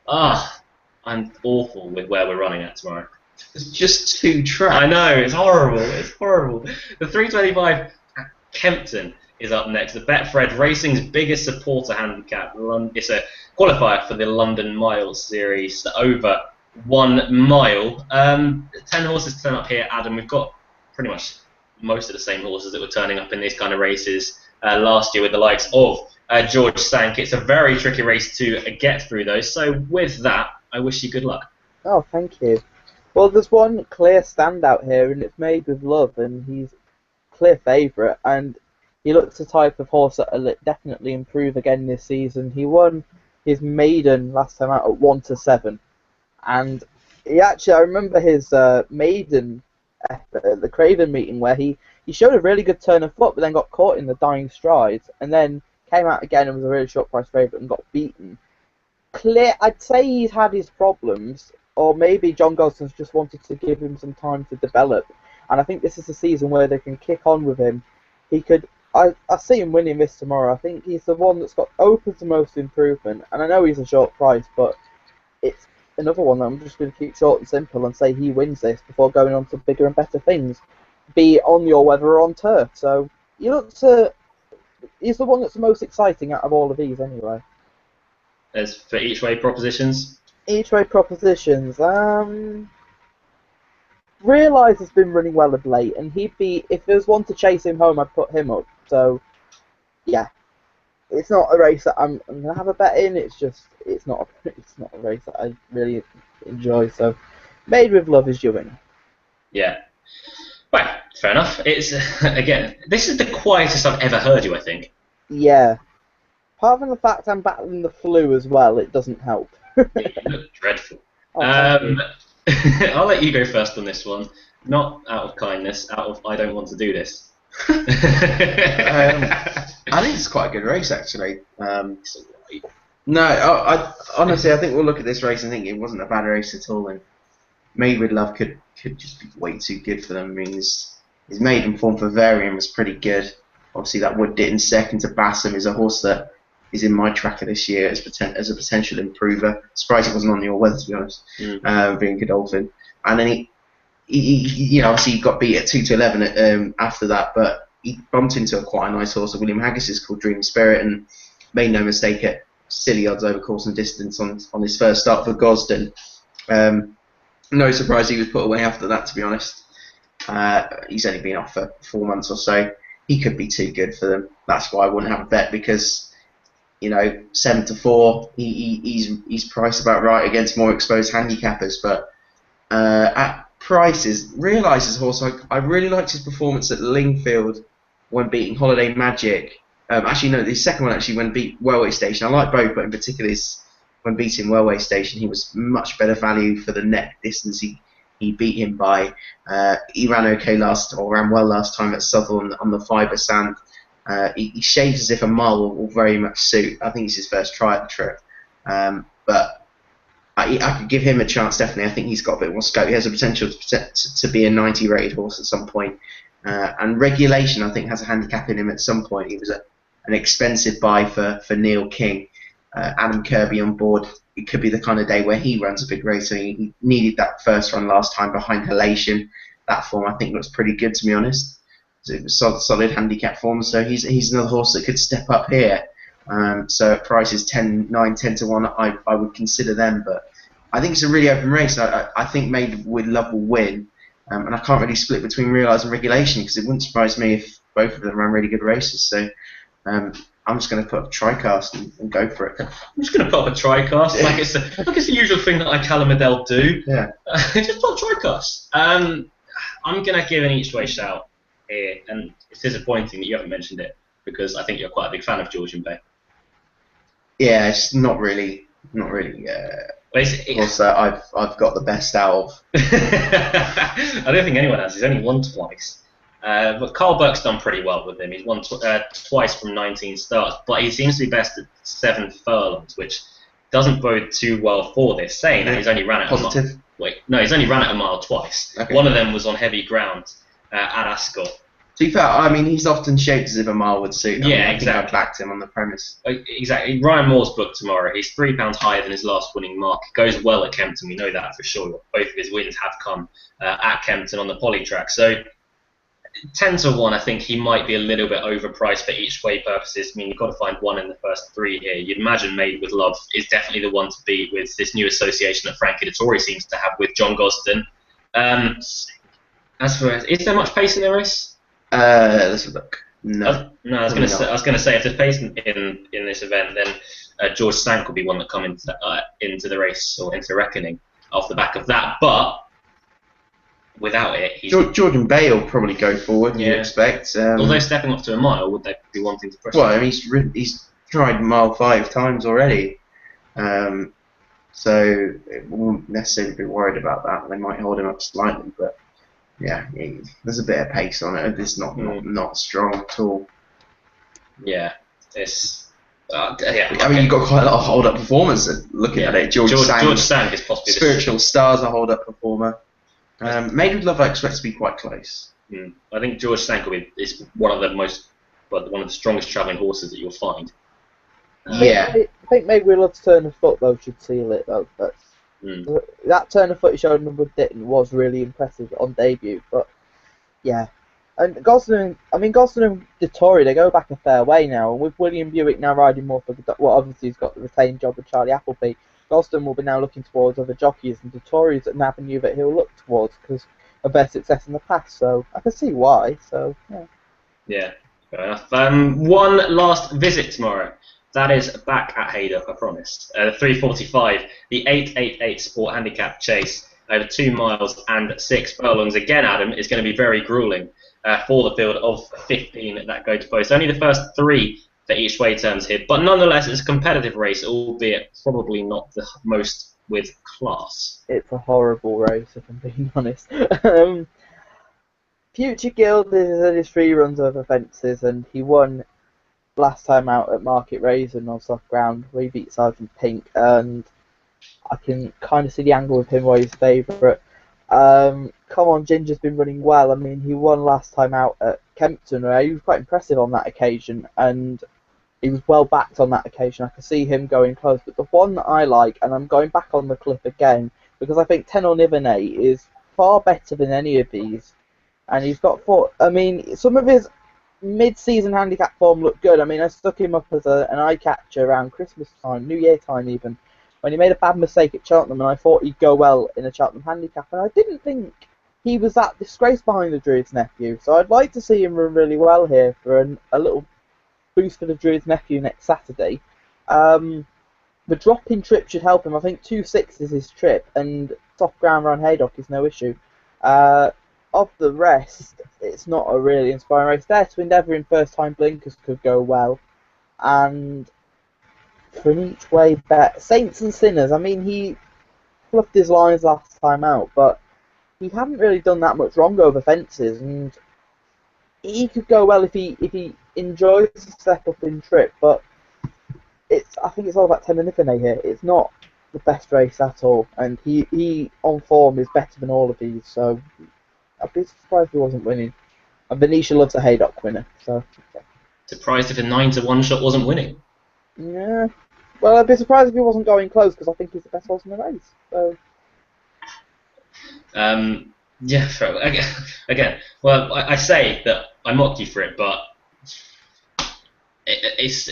I'm awful with where we're running at tomorrow. It's just 2 tracks. I know, it's horrible. It's horrible. The 325 at Kempton is up next. The Betfred Racing's biggest supporter handicap. It's a qualifier for the London Mile Series over 1 mile. 10 horses turn up here, Adam. We've got pretty much most of the same horses that were turning up in these kind of races last year with the likes of George Stank. It's a very tricky race to get through those. So with that, I wish you good luck. Oh, thank you. Well, there's one clear standout here, and it's Made with Love, and he's clear favourite, and he looks the type of horse that will definitely improve again this season. He won his maiden last time out at 1-7, and I remember his maiden at the Craven meeting where he showed a really good turn of foot, but then got caught in the dying strides, and then came out again and was a really short price favourite and got beaten. I'd say he's had his problems, or maybe John Gosden's just wanted to give him some time to develop, and I think this is a season where they can kick on with him. I see him winning this tomorrow. I think he's the one that's got open to most improvement, and I know he's a short price, but it's another one that I'm just going to keep short and simple and say he wins this before going on to bigger and better things, be it on your weather or on turf. So he's the one that's the most exciting out of all of these anyway. As for each way propositions? Each way propositions, Realise has been running well of late, and if there's one to chase him home, I'd put him up. So, yeah, it's not a race that I'm gonna have a bet in. It's not a race that I really enjoy. So, Made with Love is your winner. Yeah, well, fair enough. It's again, this is the quietest I've ever heard you, I think. Yeah, apart from the fact I'm battling the flu as well, it doesn't help. You look dreadful. I'll let you go first on this one. Not out of kindness, out of I don't want to do this. I think it's quite a good race, actually. I honestly, I think we'll look at this race and think it wasn't a bad race at all. And Made with Love could just be way too good for them. I mean, his maiden form for Varian was pretty good. Obviously, that Wood Ditton second to Bassam is a horse that is in my tracker this year as a potential improver. Surprised he wasn't on the all weather, to be honest, being Godolphin. And then he obviously got beat at 2-11 after that, but he bumped into quite a nice horse of William Haggis's called Dream Spirit and made no mistake at silly odds over course and distance on his first start for Gosden. No surprise he was put away after that, to be honest. He's only been off for 4 months or so. He could be too good for them. That's why I wouldn't have a bet, because 7-4, he's priced about right against more exposed handicappers, but at prices, Realise his horse. I really liked his performance at Lingfield when beating Holiday Magic. The second one actually when beat Wellway Station. I like both, but in particular when beating Wellway Station, he was much better value for the net distance he beat him by. He ran okay ran well last time at Southall on the fibre sand. He shaves as if a mile will very much suit. I think it's his first try at the trip. But I could give him a chance, definitely. I think he's got a bit more scope. He has the potential to be a 90 rated horse at some point. And Regulation, I think, has a handicap in him at some point. He was an expensive buy for Neil King. Adam Kirby on board. It could be the kind of day where he runs a big race. So he needed that first run last time behind Halation. That form, I think, looks pretty good, to be honest. So it was solid handicap form. So he's another horse that could step up here. So at prices 9, 10 to 1, I would consider them. But I think it's a really open race. I think Made with Love will win. And I can't really split between Realise and Regulation because it wouldn't surprise me if both of them ran really good races. So I'm just going to put up a TriCast and go for it. I'm just going to put up a TriCast, like it's the usual thing that I Calamadel do. Yeah. Just put up TriCast. I'm going to give an each way shout here, and it's disappointing that you haven't mentioned it because I think you're quite a big fan of Georgian Bay. Yeah, it's not really. Also, I've got the best out of. I don't think anyone has. He's only won twice. But Carl Burke's done pretty well with him. He's won twice from 19 starts, but he seems to be best at 7 furlongs, which doesn't bode too well for this. Saying that he's only ran it Positive. a mile. Wait, no, he's only ran it a mile twice. Okay. One of them was on heavy ground at Ascot. To be fair, I mean, he's often shaped as if a mile would suit. Yeah, I think I exactly. backed him on the premise. Exactly. Ryan Moore's booked tomorrow. He's £3 higher than his last winning mark. Goes well at Kempton. We know that for sure. Both of his wins have come at Kempton on the poly track. So 10 to 1, I think he might be a little bit overpriced for each way purposes. I mean, you've got to find one in the first 3 here. You'd imagine Made with Love is definitely the one to beat with this new association that Frankie Dettori seems to have with John Gosden. As for, is there much pace in the race? Let's have a look. No. I was going to say if there's pace in this event, then George Stank will be one that come into the race or into the reckoning off the back of that. But without it, Jordan Bay will probably go forward. You expect. Although stepping up to a mile, would they be wanting to push? Well, I mean, he's tried mile 5 times already. So it won't necessarily be worried about that. They might hold him up slightly, but. Yeah, there's a bit of pace on it. It's not strong at all. Yeah, it's. I mean, you've got quite a lot of hold-up performers looking at it. George Stank is possibly Spiritual Star's a hold-up performer. Made with Love, I expect to be quite close. I think George Stank is one of the strongest travelling horses that you'll find. I think Made with Love's turn of foot though should seal it though. That turn of foot he showed in number Ditton was really impressive on debut, but yeah. And Gosden and Dettori, they go back a fair way now, and with William Buick now riding more for obviously he's got the retained job with Charlie Appleby, Gosden will be now looking towards other jockeys, and Dettori's an avenue that he'll look towards because of their success in the past, so I can see why, so yeah. Yeah, fair enough. One last visit tomorrow. That is back at Haydock, I promised. 3:45, the 888 Sport Handicap Chase over 2 miles and 6 furlongs. Again, Adam, is going to be very gruelling for the field of 15 that go to post. Only the first 3 for each way terms here, but nonetheless, it's a competitive race, albeit probably not the most with class. It's a horrible race, if I'm being honest. Future Guild is in his 3 runs over fences, and he won last time out at Market Raisin on soft ground where he beat Sergeant Pink, and I can kind of see the angle with him why he's favourite. Come on, Ginger's been running well. I mean, he won last time out at Kempton where he was quite impressive on that occasion, and he was well backed on that occasion. I can see him going close, but the one that I like, and I'm going back on the clip again because I think Tenor Nivernais is far better than any of these, and he's got some of his mid-season handicap form looked good. I mean, I stuck him up as an eye catcher around Christmas time, New Year time even, when he made a bad mistake at Cheltenham, and I thought he'd go well in a Cheltenham handicap, and I didn't think he was that disgrace behind the Druid's nephew. So I'd like to see him run really well here for a little boost for the Druid's nephew next Saturday. The drop-in trip should help him. I think 2.6 is his trip, and soft ground around Haydock is no issue. Of the rest, it's not a really inspiring race. Dare to Endeavour in first-time blinkers could go well. And from each way bet, Saints and Sinners, I mean, he fluffed his lines last time out, but he hadn't really done that much wrong over fences. And he could go well if he enjoys the step up in trip, but I think it's all about Tenerife here. It's not the best race at all, and he on form is better than all of these, so I'd be surprised if he wasn't winning. And Venetia loves a Haydock winner, so okay. Surprised if a 9-1 shot wasn't winning. Yeah. Well, I'd be surprised if he wasn't going close, because I think he's the best horse in the race. So. Yeah. Again, well, I say that I mock you for it, but it's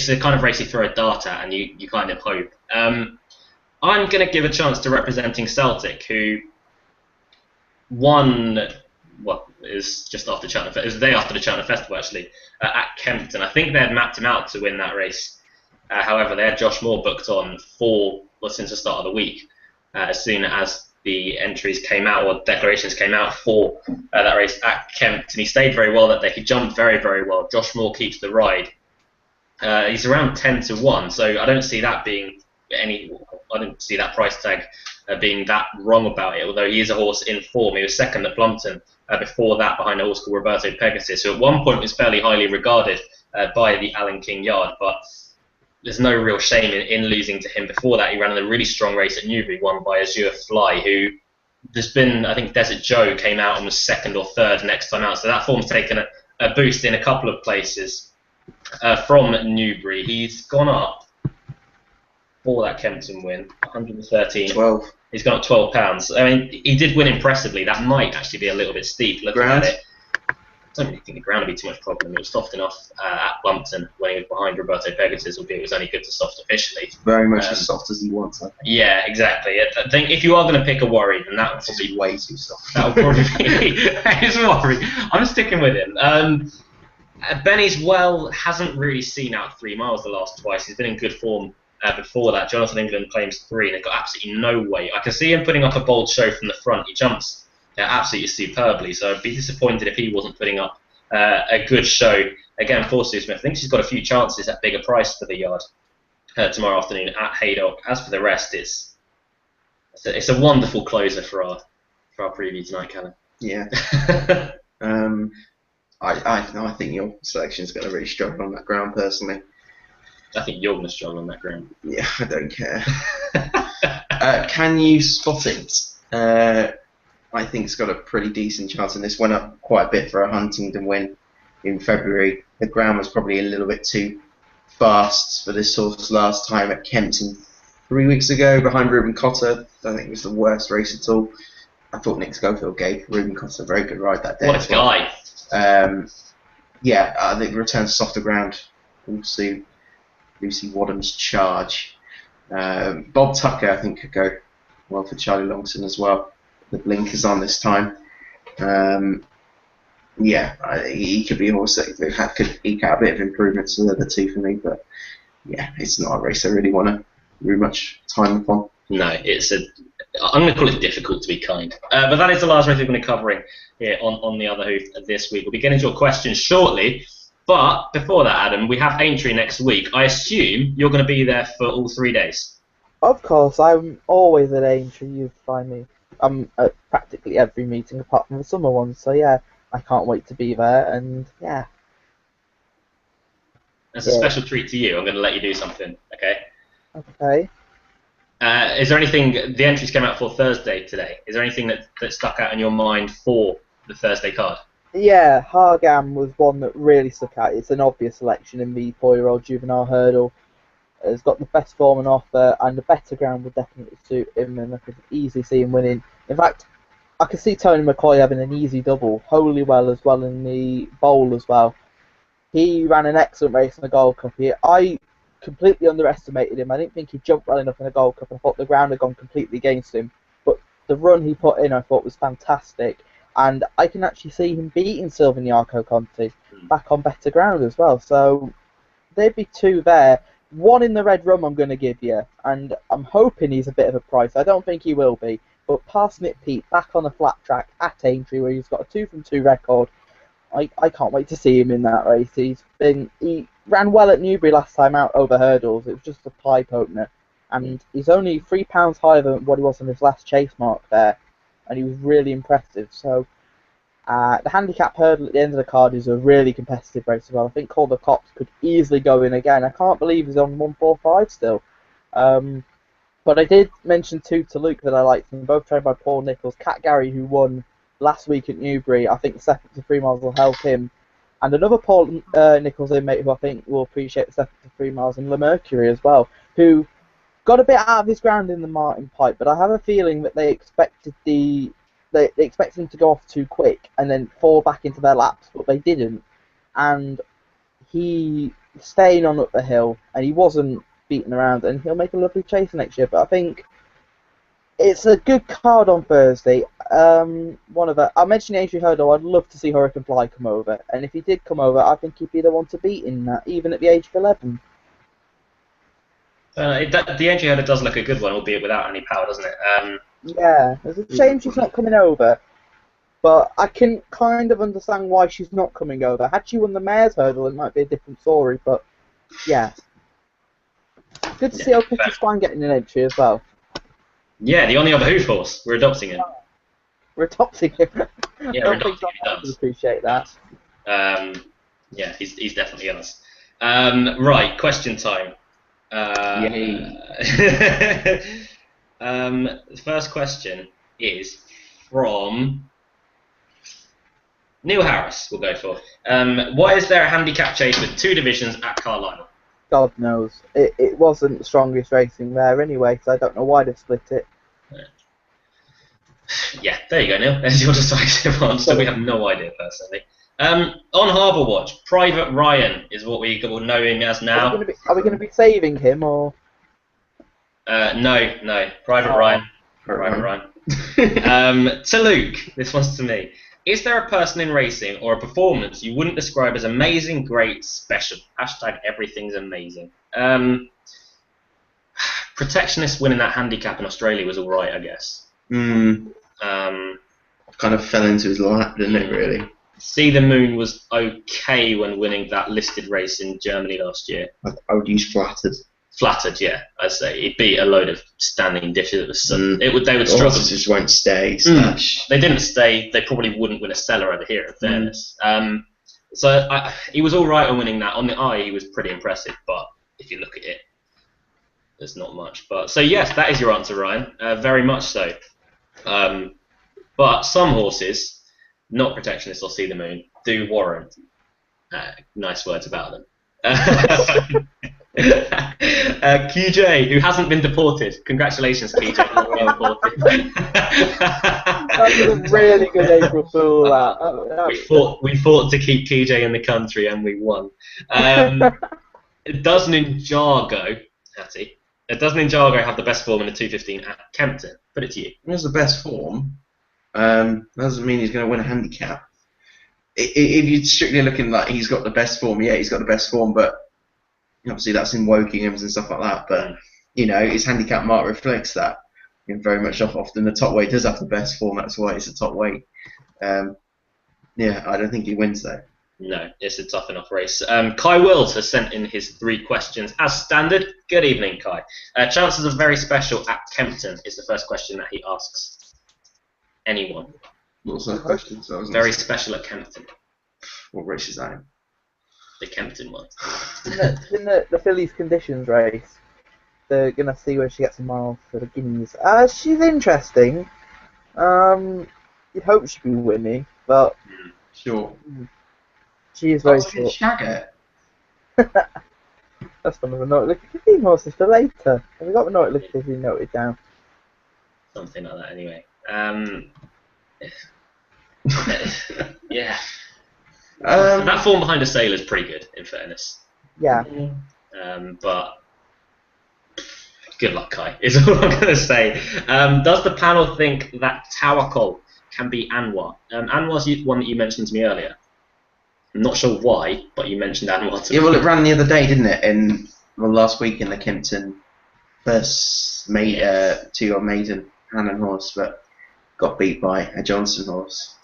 the kind of race you throw a dart at and you kind of hope. I'm going to give a chance to representing Celtic, who won. Well, it was just after Cheltenham. It was the day after the Cheltenham Festival, actually, at Kempton. I think they had mapped him out to win that race. However, they had Josh Moore booked on since the start of the week. As soon as the entries came out, or declarations came out for that race at Kempton, he stayed very well that day. He jumped very, very well. Josh Moore keeps the ride. He's around 10-1, so I don't see that being I don't see that price tag being that wrong about it. Although he is a horse in form. He was second at Plumpton. Before that, behind a horse called Roberto Pegasus, who at one point was fairly highly regarded by the Alan King Yard, but there's no real shame in losing to him. Before that, he ran in a really strong race at Newbury, won by Azure Fly, who there's been, I think Desert Joe came out and was second or third next time out, so that form's taken a boost in a couple of places from Newbury. He's gone up for that Kempton win, 113. 12. He's gone up £12. I mean, he did win impressively. That might actually be a little bit steep looking at it. I don't really think the ground would be too much problem. It was soft enough at Plumpton when he was behind Roberto Pegasus, albeit it was only good to soft officially. Very much as soft as he wants, I think. Yeah, exactly. I think if you are going to pick a worry, then that would probably be way too soft. That would probably be his worry. I'm sticking with him. Benny's hasn't really seen out 3 miles the last twice. He's been in good form before that. Jonathan England claims 3 and they've got absolutely no weight. I can see him putting up a bold show from the front. He jumps absolutely superbly, so I'd be disappointed if he wasn't putting up a good show again for Sue Smith. I think she's got a few chances at bigger price for the yard tomorrow afternoon at Haydock. As for the rest, it's a wonderful closer for our preview tonight, Callum. Yeah. I think your selection's going to really struggle on that ground, personally. I think you're going to struggle on that ground. Yeah, I don't care. Can you spot it? I think it's got a pretty decent chance, and this went up quite a bit for a Huntingdon win in February. The ground was probably a little bit too fast for this horse last time at Kempton 3 weeks ago behind Ruben Cotter. I think it was the worst race at all. I thought Nick Schofield gave Ruben Cotter a very good ride that day. What a guy! Yeah, I think return to softer ground will suit Lucy Wadham's Charge. Bob Tucker, I think, could go well for Charlie Longson as well. The blinkers on this time. He could be a horse that could eke out a bit of improvements to the other two for me, but yeah, it's not a race I really want to really much time upon. No, I'm going to call it difficult to be kind. But that is the last race we're going to be covering here on The Other Hoof this week. We'll be getting to your questions shortly, but before that, Adam, we have Aintree next week. I assume you're going to be there for all 3 days. Of course, I'm always at Aintree. You find me. I'm at practically every meeting apart from the summer ones, so yeah, I can't wait to be there, and yeah. That's a special treat to you. I'm going to let you do something, okay? Okay. Is there anything, the entries came out for Thursday today, is there anything that stuck out in your mind for the Thursday card? Yeah, Hargam was one that really stuck out. It's an obvious selection in the 4-year-old juvenile hurdle. Has got the best form and offer, and the better ground would definitely suit him, and I could easily see him winning. In fact, I could see Tony McCoy having an easy double. Holywell as well in the bowl as well. He ran an excellent race in the Gold Cup here. I completely underestimated him. I didn't think he jumped well enough in the Gold Cup. I thought the ground had gone completely against him. But the run he put in, I thought, was fantastic. And I can actually see him beating Silviniaco Conti back on better ground as well. So there'd be 2 there. 1 in the red rum I'm going to give you, and I'm hoping he's a bit of a price. I don't think he will be, but Parsnip Pete back on a flat track at Aintree where he's got a 2 from 2 record. I can't wait to see him in that race. He ran well at Newbury last time out over hurdles. It was just a pipe opener, and he's only £3 higher than what he was in his last chase mark there, and he was really impressive. So The handicap hurdle at the end of the card is a really competitive race as well. I think Calder Cops could easily go in again. I can't believe he's on 145 still. But I did mention two to Luke that I liked, and both trained by Paul Nicholls. Cat Gary, who won last week at Newbury, I think the step up to 3 miles will help him. And another Paul Nicholls inmate who I think will appreciate the step up to 3 miles, and Le Mercury as well, who got a bit out of his ground in the Martin Pipe, but I have a feeling that they expected him to go off too quick and then fall back into their laps, but they didn't. And he staying on up the hill, and he wasn't beaten around, and he'll make a lovely chase next year. But I think it's a good card on Thursday. I mentioned Adrian Hurdle. I'd love to see Hurricane Fly come over, and if he did come over, I think he'd be the one to beat in that, even at the age of 11. The entry header does look a good one, albeit without any power, doesn't it? Yeah, it's a shame she's not coming over, but I can kind of understand why she's not coming over. Had she won the Mayor's Hurdle, it might be a different story, but yeah. Good to see O'Cutty Swan getting an entry as well. Yeah, the only other hoof horse. We're adopting him. We're adopting him. Yeah, we're adopting him. I appreciate that. Yeah, he's definitely us. Right, question time. The first question is from Neil Harris. We'll go for. Why is there a handicap chase with 2 divisions at Carlisle? God knows. It wasn't the strongest racing there anyway, so I don't know why they split it. Yeah, there you go, Neil. There's your decisive answer. We have no idea personally. On Harbour Watch, Private Ryan is what we will know him as now. Are we going to be saving him or? No. Private Ryan. Private Ryan. To Luke, this one's to me. Is there a person in racing or a performance you wouldn't describe as amazing, great, special? Hashtag everything's amazing. Protectionist winning that handicap in Australia was alright, I guess. Kind of fell into his lap, didn't it, really? See the Moon was okay when winning that listed race in Germany last year. I would use Flattered. Flattered, yeah, I'd say. It beat a load of standing dishes. They would struggle. Horses just won't stay. They didn't stay. They probably wouldn't win a Stellar over here, in fairness. So he was all right on winning that. On the eye, he was pretty impressive, but if you look at it, there's not much. But so yes, that is your answer, Ryan. Very much so. But some horses, not Protectionist or See the Moon, do warrant nice words about them. QJ, who hasn't been deported. Congratulations, QJ. Not being deported. That was a really good April Fool. We fought to keep QJ in the country, and we won. Does Ninjago, Hattie? Does Ninjago have the best form in the 215 at Kempton? Put it to you. He has the best form. Doesn't mean he's going to win a handicap. If you're strictly looking like he's got the best form, yeah, he's got the best form, but obviously that's in Wokinghams and stuff like that. But his handicap mark reflects that. Very much often the top weight does have the best form. That's why it's a top weight. I don't think he wins though. No, it's a tough enough race. Kai Wills has sent in his 3 questions as standard. Good evening, Kai. Chances of very special at Kempton is the first question that he asks anyone. What's that question? Very special at Kempton. What race is that in? The Kempton one. In the Phillies conditions race, they're going to see where she gets a mile for the Guineas. She's interesting. You'd hope she'd be winning, but... Sure. She is very short. Shagger. That's one of the Naughty Liquid 15 horses for later. Have we got the Naughty Liquid 15 noted down? Something like that, anyway. Yeah. That form behind a sailor is pretty good, in fairness. Yeah. But good luck, Kai, is all I'm going to say. Does the panel think that Tawakol can be Anwar? Anwar's one that you mentioned to me earlier. I'm not sure why, but you mentioned Anwar to me. Yeah, well, it ran the other day, didn't it? Last week in the Kempton first 2-year-old maiden Hannon horse, but got beat by a Johnson horse.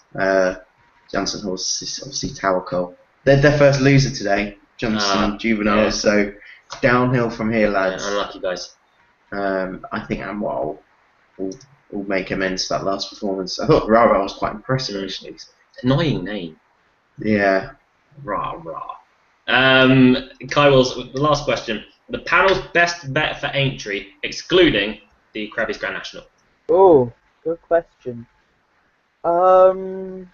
Johnson horse is obviously Tawakol. They're their first loser today, Johnson juveniles. So downhill from here, lads. Unlucky guys. I think Anwar will make amends for that last performance. I thought Rara was quite impressive actually. Annoying name. Yeah. Rah, rah. Kai Wills, the last question. The panel's best bet for Aintree, excluding the Krabby's Grand National. Oh, good question. Probably.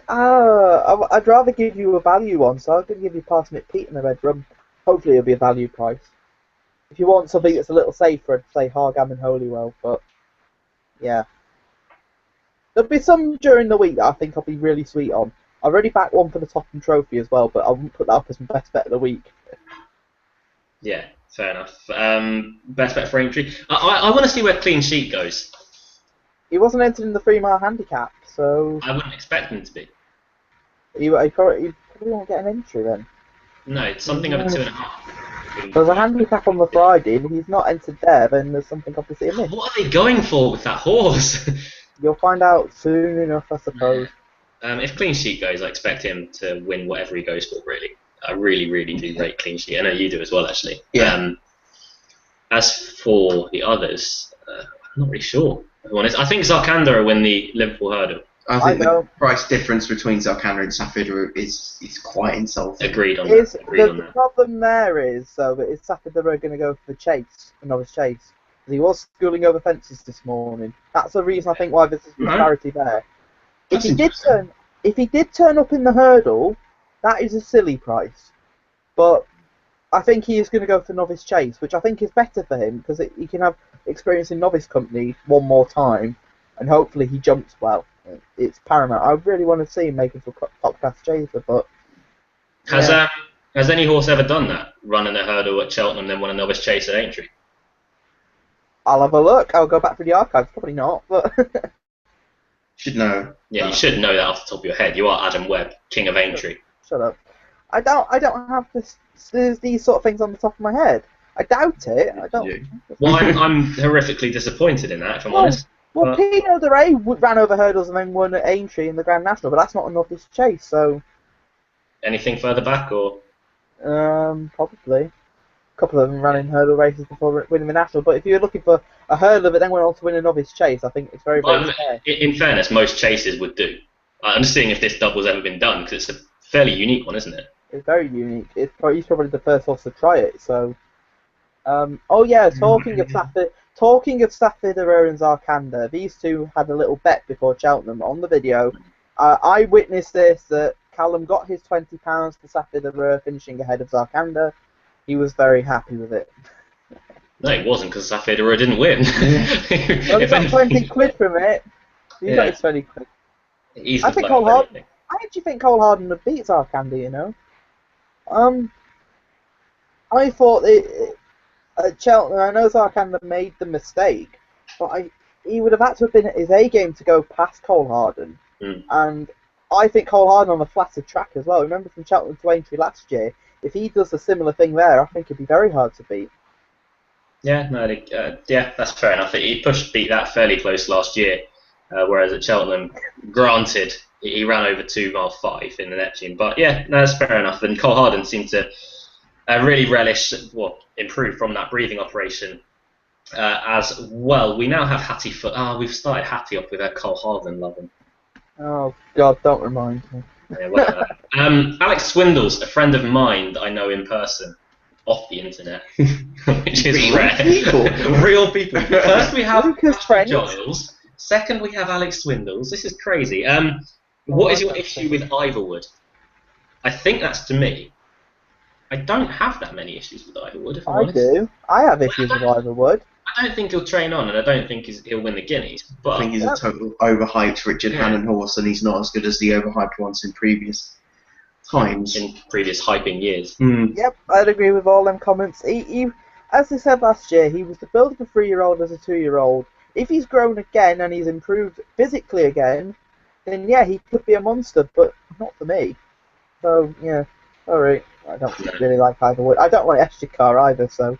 I'd rather give you a value one, so I'm going to give you Parsnip Pete and the Red Rum. Hopefully, it'll be a value price. If you want something that's a little safer, I'd say Hargam and Holywell, but yeah. There'll be some during the week that I think I'll be really sweet on. I've already backed one for the Topham Trophy as well, but I wouldn't put that up as my best bet of the week. Yeah, fair enough. Best bet for Aintree. I want to see where Clean Sheet goes. He wasn't entered in the 3-mile handicap, so I wouldn't expect him to be. he probably won't get an entry then. No, it's something over 2.5. There's a handicap on the Friday, and if he's not entered there, then there's something obviously amiss. What are they going for with that horse? You'll find out soon enough, I suppose. If Clean Sheet goes, I expect him to win whatever he goes for, really. I really, really do rate Clean Sheet. I know you do as well, actually. Yeah. As for the others, I'm not really sure. I think Zarkanda will win the Liverpool Hurdle. I think the price difference between Zarkanda and Safida is quite insulting. Agreed on that. The problem there is, though, that is Safida going to go for the chase, the novice chase. He was schooling over fences this morning. That's the reason I think why there's a disparity there. If he did turn up in the hurdle, that is a silly price. But I think he is going to go for novice chase, which I think is better for him because he can have experience in novice company one more time, and hopefully he jumps well. It's paramount. I really want to see him make it for top class chaser, but has any horse ever done that? Running a hurdle at Cheltenham, then won a novice chase at Aintree? I'll have a look. I'll go back through the archives. Probably not, but should know. Yeah, you should know that off the top of your head. You are Adam Webb, King of Aintree. Shut up. I don't have these sort of things on the top of my head. I doubt it. I don't. Well, I'm horrifically disappointed in that, if I'm honest. Well, Pino de Rey ran over hurdles and then won at Aintree in the Grand National, but that's not a novice chase, so. Anything further back, or? Probably. A couple of them ran in hurdle races before winning the National, but if you're looking for a hurdler but then went on to win a novice chase, I think it's very, very fair. In fairness, most chases would do. I'm just seeing if this double's ever been done, because it's a fairly unique one, isn't it? It's very unique. He's probably the first horse to try it, so. Oh yeah, talking of Safida and Zarkanda, these two had a little bet before Cheltenham on the video. I witnessed this, that Callum got his £20 for Safida finishing ahead of Zarkanda. He was very happy with it. No, it wasn't, because Safida didn't win. Well, he got 20 quid from it. He got his 20 quid. I actually think Cole Harden would beat Zarkanda, you know. I thought at Cheltenham, I know Zarkanda made the mistake, but he would have had to have been at his A game to go past Cole Harden. And I think Cole Harden on a flatter track as well. Remember from Cheltenham to Aintree last year, if he does a similar thing there, I think it'd be very hard to beat. Yeah, that's fair enough. He beat that fairly close last year, whereas at Cheltenham, granted, he ran over 2 mile 5 in the Neptune, but yeah, that's fair enough. And Cole Harden seemed to really improve from that breathing operation as well. We now have Hattie Foot. We've started Hattie up with Cole Harden loving. Oh God, don't remind me. Yeah, whatever. Alex Swindles, a friend of mine that I know in person, off the internet, which is rare. Real people. First we have Giles. Second we have Alex Swindles. This is crazy. What is your issue with Ivorwood? I think that's to me. I don't have that many issues with Ivorwood, if I'm honest. Do. I have issues with Ivorwood. I don't think he'll train on, and I don't think he'll win the Guineas. But I think he's a total overhyped Richard Hannon horse, and he's not as good as the overhyped ones in previous times. In previous hyping years. Yep, I'd agree with all them comments. He, as I said last year, he was the build of a 3-year-old as a 2-year-old. If he's grown again and he's improved physically again, then yeah, he could be a monster, but not for me. So, yeah, alright. I don't really like Ivorwood. I don't like Eshtikar either, so.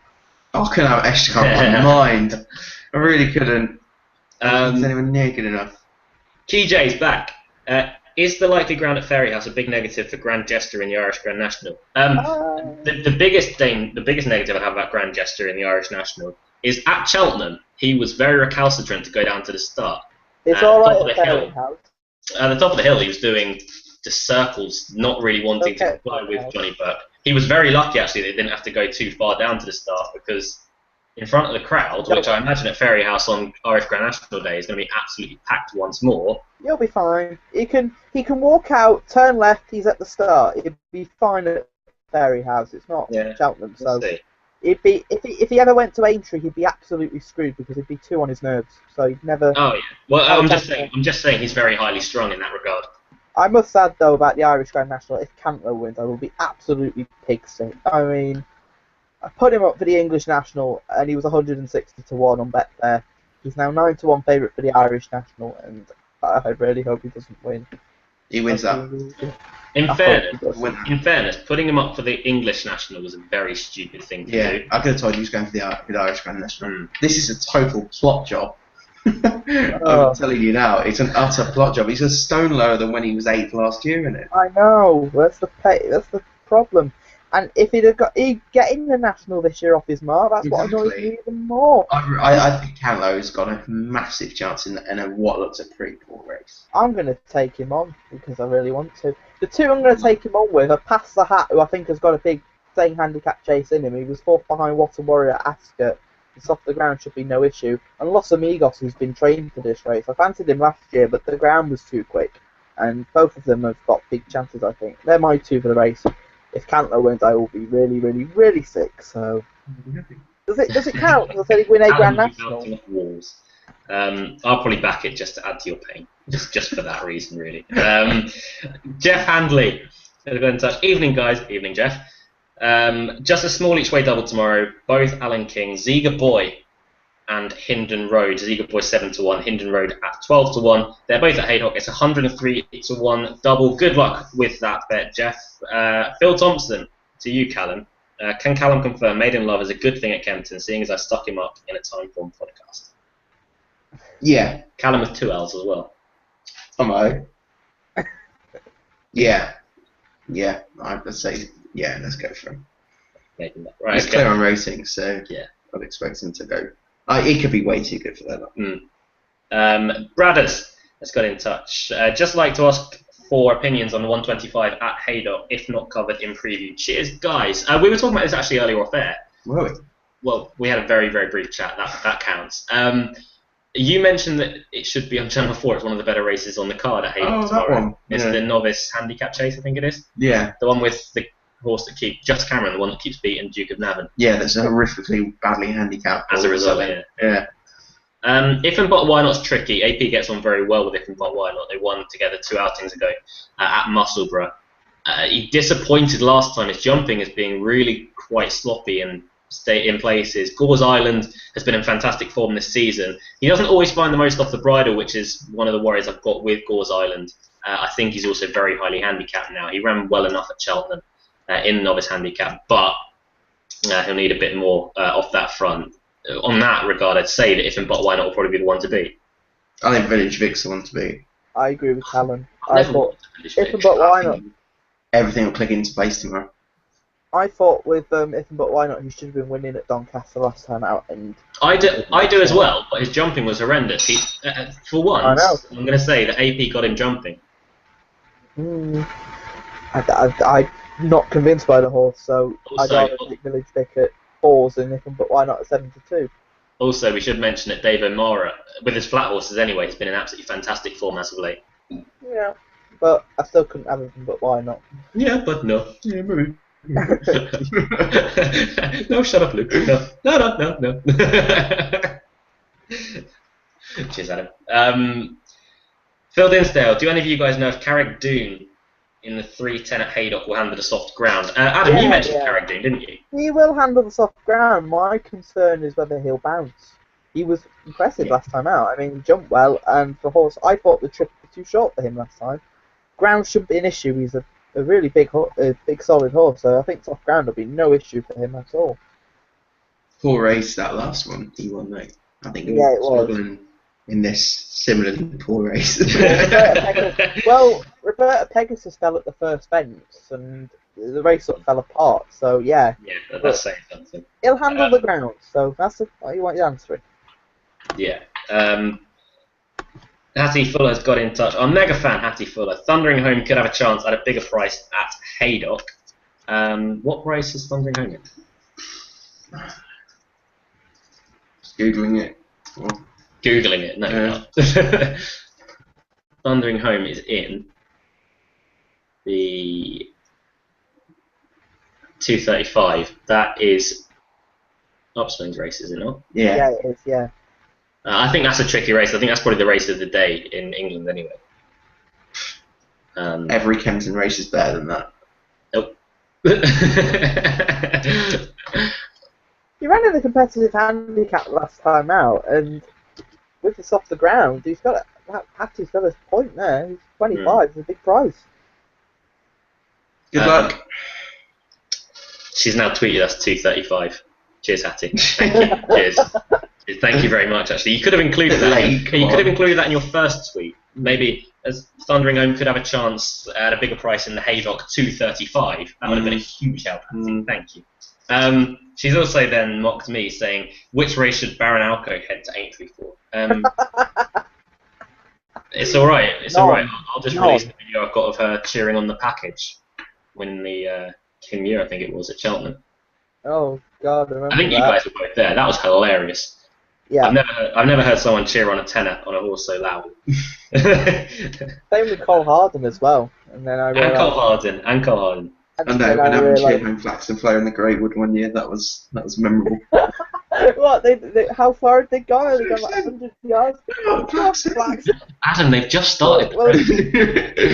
I couldn't have Eshtikar on my mind. I really couldn't. Is anyone near good enough? Key J's back. Is the likely ground at Fairyhouse a big negative for Grand Jester in the Irish Grand National? The biggest negative I have about Grand Jester in the Irish National is at Cheltenham. He was very recalcitrant to go down to the start. It's At the top alright of the at Fairy hill. House. At the top of the hill, he was doing just circles, not really wanting to Okay. comply with Johnny Burke. He was very lucky, actually, that he didn't have to go too far down to the start, because in front of the crowd, which I imagine at Fairy House on RF Grand National Day is going to be absolutely packed once more. You'll be fine. He can walk out, turn left. He's at the start. He'd be fine at Fairy House. It's not Cheltenham, so We'll see. it'd be if he ever went to Aintree, he'd be absolutely screwed because he'd be too on his nerves. So he'd never. Oh yeah. Well, I'm just saying he's very highly strung in that regard. I must add though about the Irish Grand National, if Cantlow wins, I will be absolutely pig sick. I mean, I put him up for the English National, and he was 160 to 1 on Betfair. He's now 9 to 1 favourite for the Irish National, and I really hope he doesn't win. He wins that. In fairness, putting him up for the English National was a very stupid thing to do. I could have told you he was going for the Irish Grand National. This is a total plot job. I'm telling you now, it's an utter plot job. He's a stone lower than when he was 8th last year, isn't it? I know. That's the problem. And if he'd get in the National this year off his mark, that's what annoys me even more. I think Canlow's got a massive chance in what looks a pretty poor race. I'm going to take him on because I really want to. The two I'm going to take him on with are Pass the Hat, who I think has got a big same handicap chase in him. He was 4th behind Water Warrior at Ascot. It's off the ground should be no issue. And Los Amigos, who's been trained for this race. I fancied him last year, but the ground was too quick. And both of them have got big chances, I think. They're my two for the race. If Cantlow wins, I will be really, really, really sick. So, does it count? Because I said he'd win a Grand National. I'll probably back it just to add to your pain, just for that reason, really. Jeff Handley, got in touch. Evening, guys. Evening, Jeff. Just a small each way double tomorrow. Both Alan King, Ziga Boy, and Hindon Road. Ziga Boy 7 to 1, Hindon Road at 12 to 1. They're both at Haydock. It's 103 to 1 double. Good luck with that bet, Jeff. Phil Thompson, to you, Callum. Can Callum confirm Made in Love is a good thing at Kempton, seeing as I stuck him up in a time form podcast? Yeah. Callum with 2 L's as well. Am I? Yeah. Yeah. I'd say, yeah, let's go for him. Made in Love. Right, He's clear on racing, so yeah, I'd expect him to go. He could be way too good for that. Bradders has got in touch. Just like to ask for opinions on the 125 at Haydock, if not covered in preview. Cheers, guys. We were talking about this actually earlier off air. Were we? Well, we had a very, very brief chat. That counts. You mentioned that it should be on Channel 4. It's one of the better races on the card at Haydock tomorrow. That one. It's the novice handicap chase, I think it is. Yeah. The one with the horse that keeps Just Cameron, the one that keeps beating Duke of Navan. Yeah, that's a horrifically badly handicapped. As a result, yeah. If and But Why Not's tricky. AP gets on very well with If and But Why Not. They won together 2 outings ago at Musselburgh. He disappointed last time. His jumping is being really quite sloppy and stay in places. Gores Island has been in fantastic form this season. He doesn't always find the most off the bridle, which is one of the worries I've got with Gores Island. I think he's also very highly handicapped now. He ran well enough at Cheltenham in novice handicap, but he'll need a bit more off that front. On that regard, I'd say that If and But Why Not will probably be the one to beat. I think Village Vic's the one to beat. I agree with Callum. I thought If and But Why Not. Everything will click into place tomorrow. I thought with If and But Why Not, he should have been winning at Doncaster last time out. And I do as well, but his jumping was horrendous. He, for once, I know. I'm going to say that AP got him jumping. I'm not convinced by the horse, so Also, I'd rather take Village Vic at 4s and If and But Why Not at 7 to 2. Also, we should mention that Dave O'Mara, with his flat horses anyway, has been in absolutely fantastic form as of late. Yeah, but I still couldn't have If and But Why Not. Yeah, but no. Yeah, maybe. No, shut up, Luke. No. Cheers, Adam. Phil Dinsdale, do any of you guys know if Carrick Doon in the 3:10 at Haydock will handle the soft ground? Adam, you mentioned Carrick Doon, didn't you? He will handle the soft ground. My concern is whether he'll bounce. He was impressive last time out. I mean, he jumped well, and the horse, I thought the trip was too short for him last time. Ground shouldn't be an issue. He's a really big solid horse, so I think soft ground will be no issue for him at all. Poor race, that last one. He won, mate. I think he Yeah, it was was. struggling in this similarly poor race. Roberta Pegasus fell at the first fence, and the race sort of fell apart, so yeah. Yeah, that's saying something. He'll handle the ground, so that's what you want your answer. Yeah. Hattie Fuller's got in touch. Our mega fan, Hattie Fuller. Thundering Home could have a chance at a bigger price at Haydock. What price is Thundering Home at? Just Googling it. Googling it, no, you're not. Thundering Home is in the 235. That is Upswing's race, is it not? Yeah. Yeah, it is. Yeah. I think that's a tricky race. I think that's probably the race of the day in England anyway. Every Kempton race is better than that. Nope. He ran in a competitive handicap last time out, and with the softer ground, he's got Hattie's got a point there. He's 25. It's a big prize. Good luck. She's now tweeted us 235. Cheers, Hattie. Thank you. Cheers. Thank you very much. Actually, you could have included that. You could have included that in your first tweet. Maybe as Thundering Home could have a chance at a bigger price in the Haydock 235. That would have been a huge help. Hattie. Thank you. She's also then mocked me, saying, "Which race should Baron Alco head to Aintree for?" It's all right. It's all right. I'll just release the video I've got of her cheering on the package, winning the King Muir, I think it was, at Cheltenham. Oh God, I remember. I think you guys were both there. That was hilarious. Yeah. I've never heard someone cheer on a tenner on a horse so loud. Same with Cole Harden as well. And then I realized, Cole Harden. I know. When I cheered home Flaxen Flow in the Greatwood one year, that was memorable. What? How far had they gone? Had they gone like 100 yards? Flaxen. Adam, they've just started.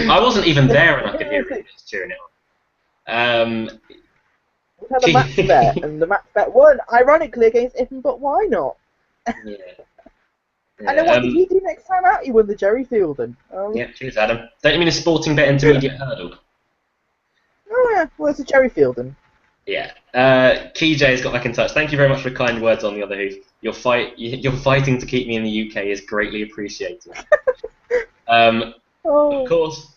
I wasn't even there and I could hear it cheering it on. We had a match bet, and the match bet won, ironically, against Iffin, but why not? Yeah. And then what did he do next time out? He won the Jerry Fielden. Yeah, cheers, Adam. Don't you mean a sporting bet intermediate hurdle? Oh yeah, well it's a Jerry Fielden. Yeah. Keyj's got back in touch. Thank you very much for kind words on the other hoof. Your fighting to keep me in the UK is greatly appreciated. Of course,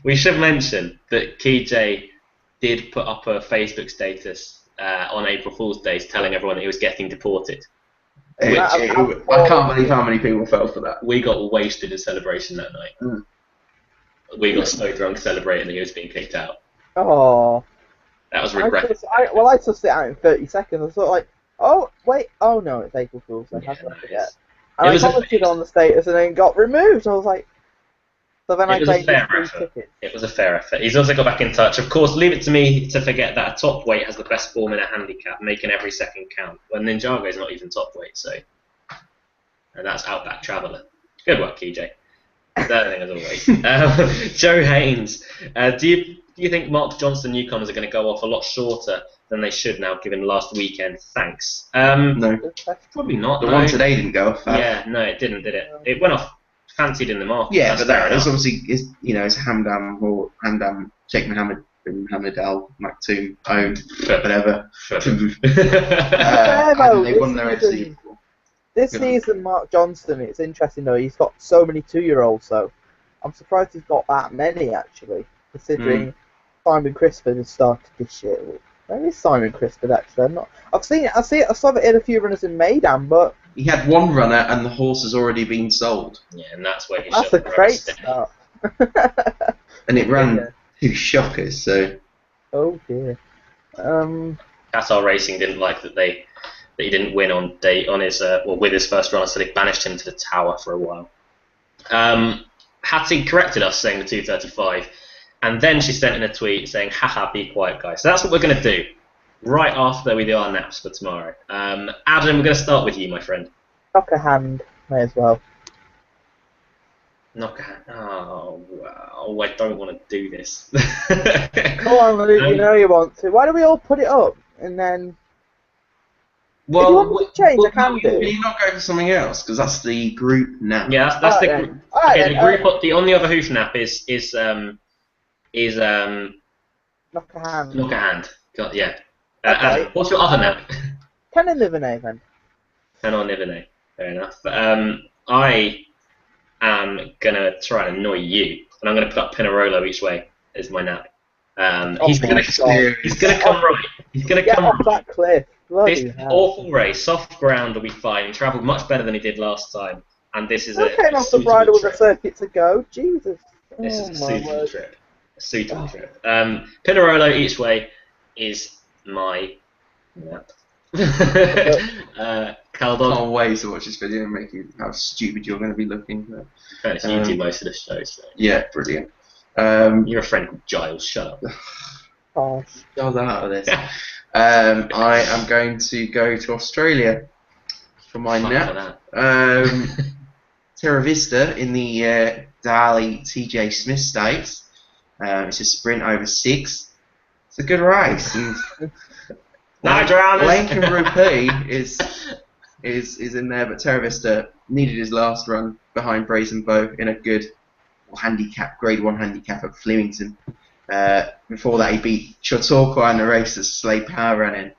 we should mention that Keyj did put up a Facebook status on April Fool's Day telling everyone that he was getting deported. I can't believe how many people fell for that. We got wasted in celebration that night. We got so drunk celebrating that he was being kicked out. Oh. That was regrettable. I sussed it out in 30 seconds. I thought like, oh wait, oh no, it's April Fool's Day. How can I forget? And I commented on the status and then got removed. I was like, so then I paid his free tickets. It was a fair effort. He's also got back in touch. Of course, leave it to me to forget that a top weight has the best form in a handicap, making every second count. When Ninjago's not even top weight, so. And that's Outback Traveller. Good work, KJ. Sterling as always. Joe Haynes, do you think Mark Johnston newcomers are going to go off a lot shorter than they should now, given last weekend? Thanks. No. Probably not. The one today didn't go off. Yeah, no, it didn't, did it? It went off fancied in the market. Yeah, but that was obviously, it's Hamdan or Hamdan, Sheikh Mohammed bin Hamad Al Maktoum owned, whatever. And they won their FC. This season, Mark Johnston, it's interesting though, he's got so many 2-year-olds, so I'm surprised he's got that many actually, considering Simon Crispin has started this year. Where is Simon Crispin actually? I saw it in a few runners in Maidan, but he had one runner and the horse has already been sold. Yeah, and that's where he that's a great start. And it ran 2 shockers, so. Oh dear. Qatar Racing didn't like that he didn't win with his first run, so they banished him to the tower for a while. Hattie corrected us saying the 235, and then she sent in a tweet saying, haha, be quiet guys. So that's what we're going to do right after we do our naps for tomorrow. Adam, we're going to start with you, my friend. Knock a hand, may as well. Knock a hand. Oh, wow. I don't want to do this. Come on, Luke, you know you want to. Why do we all put it up and then... Well, if you want me to change, I can do. Can you not go for something else? Because that's the group nap. Yeah, that's the group. Okay, the group. The on the other hoof nap is knock a hand. Knock a hand. God, yeah. Okay. What's your other nap? Can I live in Avon? Can I live in a? Fair enough. I am gonna try and annoy you, and I'm gonna put up Pinarolo each way as my nap. He's gonna come right. He's gonna Get come off right. that cliff. This awful race, soft ground will be fine. He travelled much better than he did last time, and this is I a came off the suitable bridle with a trip. circuit to go. Jesus. This is a my suitable word. trip. A suitable trip. Pinarolo each way is my map. Caldog. Can't wait to watch this video and make you how stupid you're going to be looking. But, Fairness, you do most of the show, so. yeah, brilliant. You're a friend called Giles. Shut up. Gosh. Got out of this. I am going to go to Australia for my nap. Terra Vista in the Dali TJ Smith Stakes. It's a sprint over 6. It's a good race. And no dramas. Lankan Rupee is in there, but Terra Vista needed his last run behind Brazen Bow in a good handicap, Grade 1 handicap at Flemington. Before that, he beat Chautauqua in the race at Slade Power Running.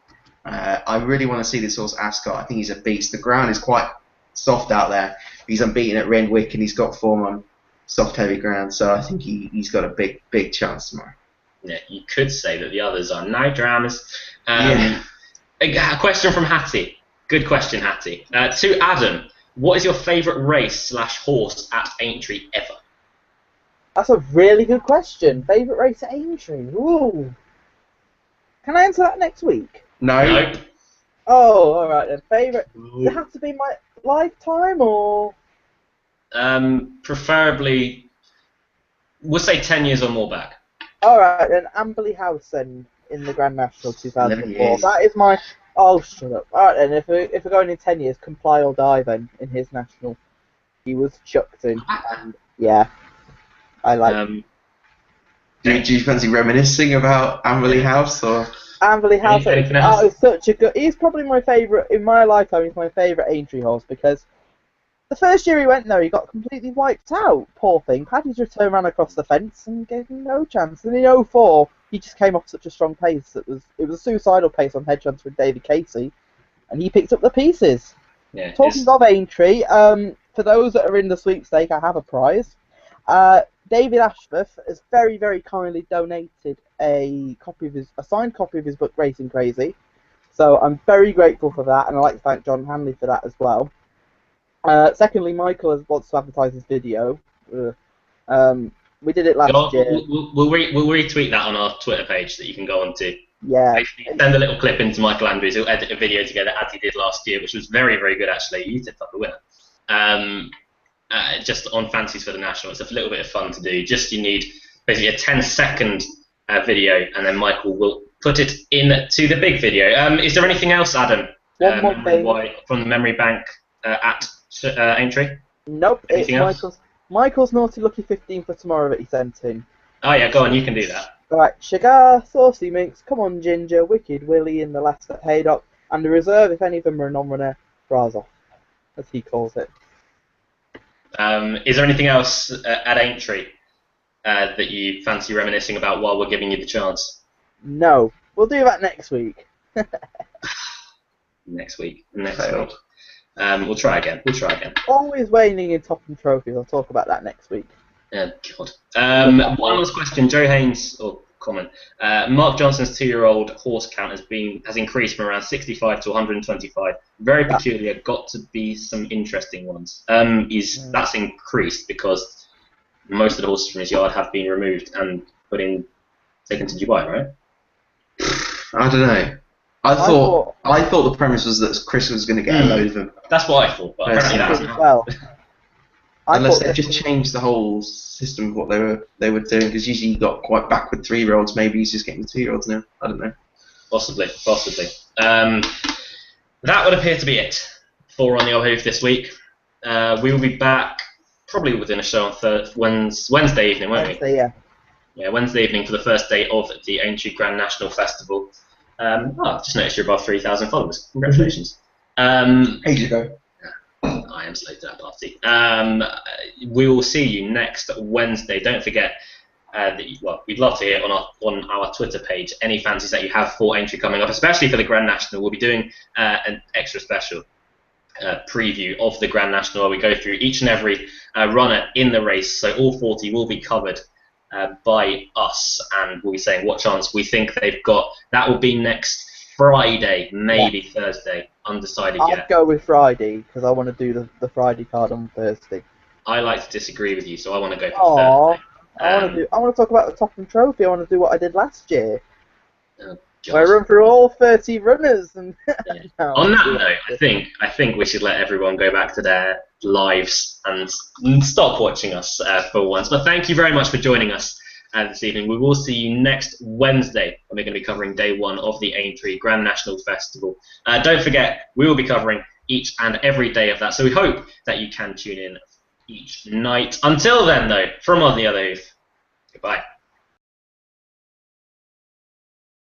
I really want to see this horse Ascot. I think he's a beast. The ground is quite soft out there. He's unbeaten at Renwick and he's got form on soft, heavy ground. So I think he's got a big chance tomorrow. Yeah, you could say that the others are no dramas. Yeah. A question from Hattie. Good question, Hattie. To Adam, what is your favourite race / horse at Aintree ever? That's a really good question. Favourite race at Aintree? Ooh. Can I answer that next week? No. Oh, alright then. Favourite? Does it have to be my lifetime or? Preferably, we'll say 10 years or more back. Alright then, Amberley House then in the Grand National 2004. That is my. Oh, shut up. Alright then, if we're going in 10 years, Comply or Die then in his national. He was chucked in. And yeah. I like. Do you fancy reminiscing about Amberley House or? Amberley House. Anything else? Oh, it's such a good. He's probably my favourite in my lifetime. He's my favourite Aintree horse because the first year he went there, he got completely wiped out. Poor thing. Had his return ran across the fence and gave him no chance. And in 04, he just came off such a strong pace that it was a suicidal pace on Hedge Hunter with David Casey, and he picked up the pieces. Yeah, Talking of Aintree, for those that are in the sweepstake, I have a prize. David Ashworth has very, very kindly donated a signed copy of his book Racing Crazy, so I'm very grateful for that, and I'd like to thank John Hanley for that as well. Secondly, Michael wants to advertise his video. We did it last year. We'll retweet that on our Twitter page that you can go on to. Yeah. Basically, send a little clip into Michael Andrews. He'll edit a video together as he did last year, which was very, very good actually. You tipped up the winner. Just on fancies for the national. It's a little bit of fun to do. Just you need basically a 10-second video, and then Michael will put it into the big video. Is there anything else, Adam? One more thing. From the memory bank at Aintree? Nope. Anything it's else? Michael's Naughty Lucky 15 for tomorrow that he sent in. Oh yeah, go on. You can do that. Alright, Sugar, Saucy Minx, Come On Ginger, Wicked Willie in the last at Haydock, and the reserve, if any of them are a non-runner, Brazov, as he calls it. Is there anything else at Aintree that you fancy reminiscing about while we're giving you the chance? No. We'll do that next week. Next week. We'll try again. Always waning in Topham trophies. I'll talk about that next week. Oh, God. One last question. Joe Haynes, or comment. Mark Johnson's 2-year-old horse count has increased from around 65 to 125. Very peculiar. Got to be some interesting ones. That's increased because most of the horses from his yard have been removed and taken to Dubai, right? I don't know. I thought the premise was that Chris was going to get a load of them. That's what I thought, but apparently that hasn't happened. Well, Unless they just changed the whole system of what they were doing, because usually you got quite backward 3-year-olds. Maybe he's just getting the 2-year-olds now. I don't know. Possibly. That would appear to be it for On the Old Hoof this week. We will be back probably within a show on Wednesday evening, won't we? Wednesday, yeah. Yeah, Wednesday evening for the first day of the Aintree Grand National Festival. Just noticed you're above 3,000 followers. Congratulations. Ages ago. I am late to that party. We will see you next Wednesday. Don't forget we'd love to hear on our Twitter page any fancies that you have for Aintree coming up, especially for the Grand National. We'll be doing an extra special preview of the Grand National where we go through each and every runner in the race. So all 40 will be covered by us, and we'll be saying what chance we think they've got. That will be next Friday, maybe Thursday. undecided I'll yet. go with Friday because I want to do the Friday card on Thursday. I like to disagree with you, so I want to go for Aww. Thursday. I want to talk about the Topham Trophy. I want to do what I did last year. Oh, Where I God. run through all 30 runners and no, On that note, I think we should let everyone go back to their lives and stop watching us for once. But thank you very much for joining us this evening. We will see you next Wednesday, when we're going to be covering day 1 of the Aintree Grand National Festival. Don't forget, we will be covering each and every day of that, so we hope that you can tune in each night. Until then, though, from On the Other Hoof, goodbye.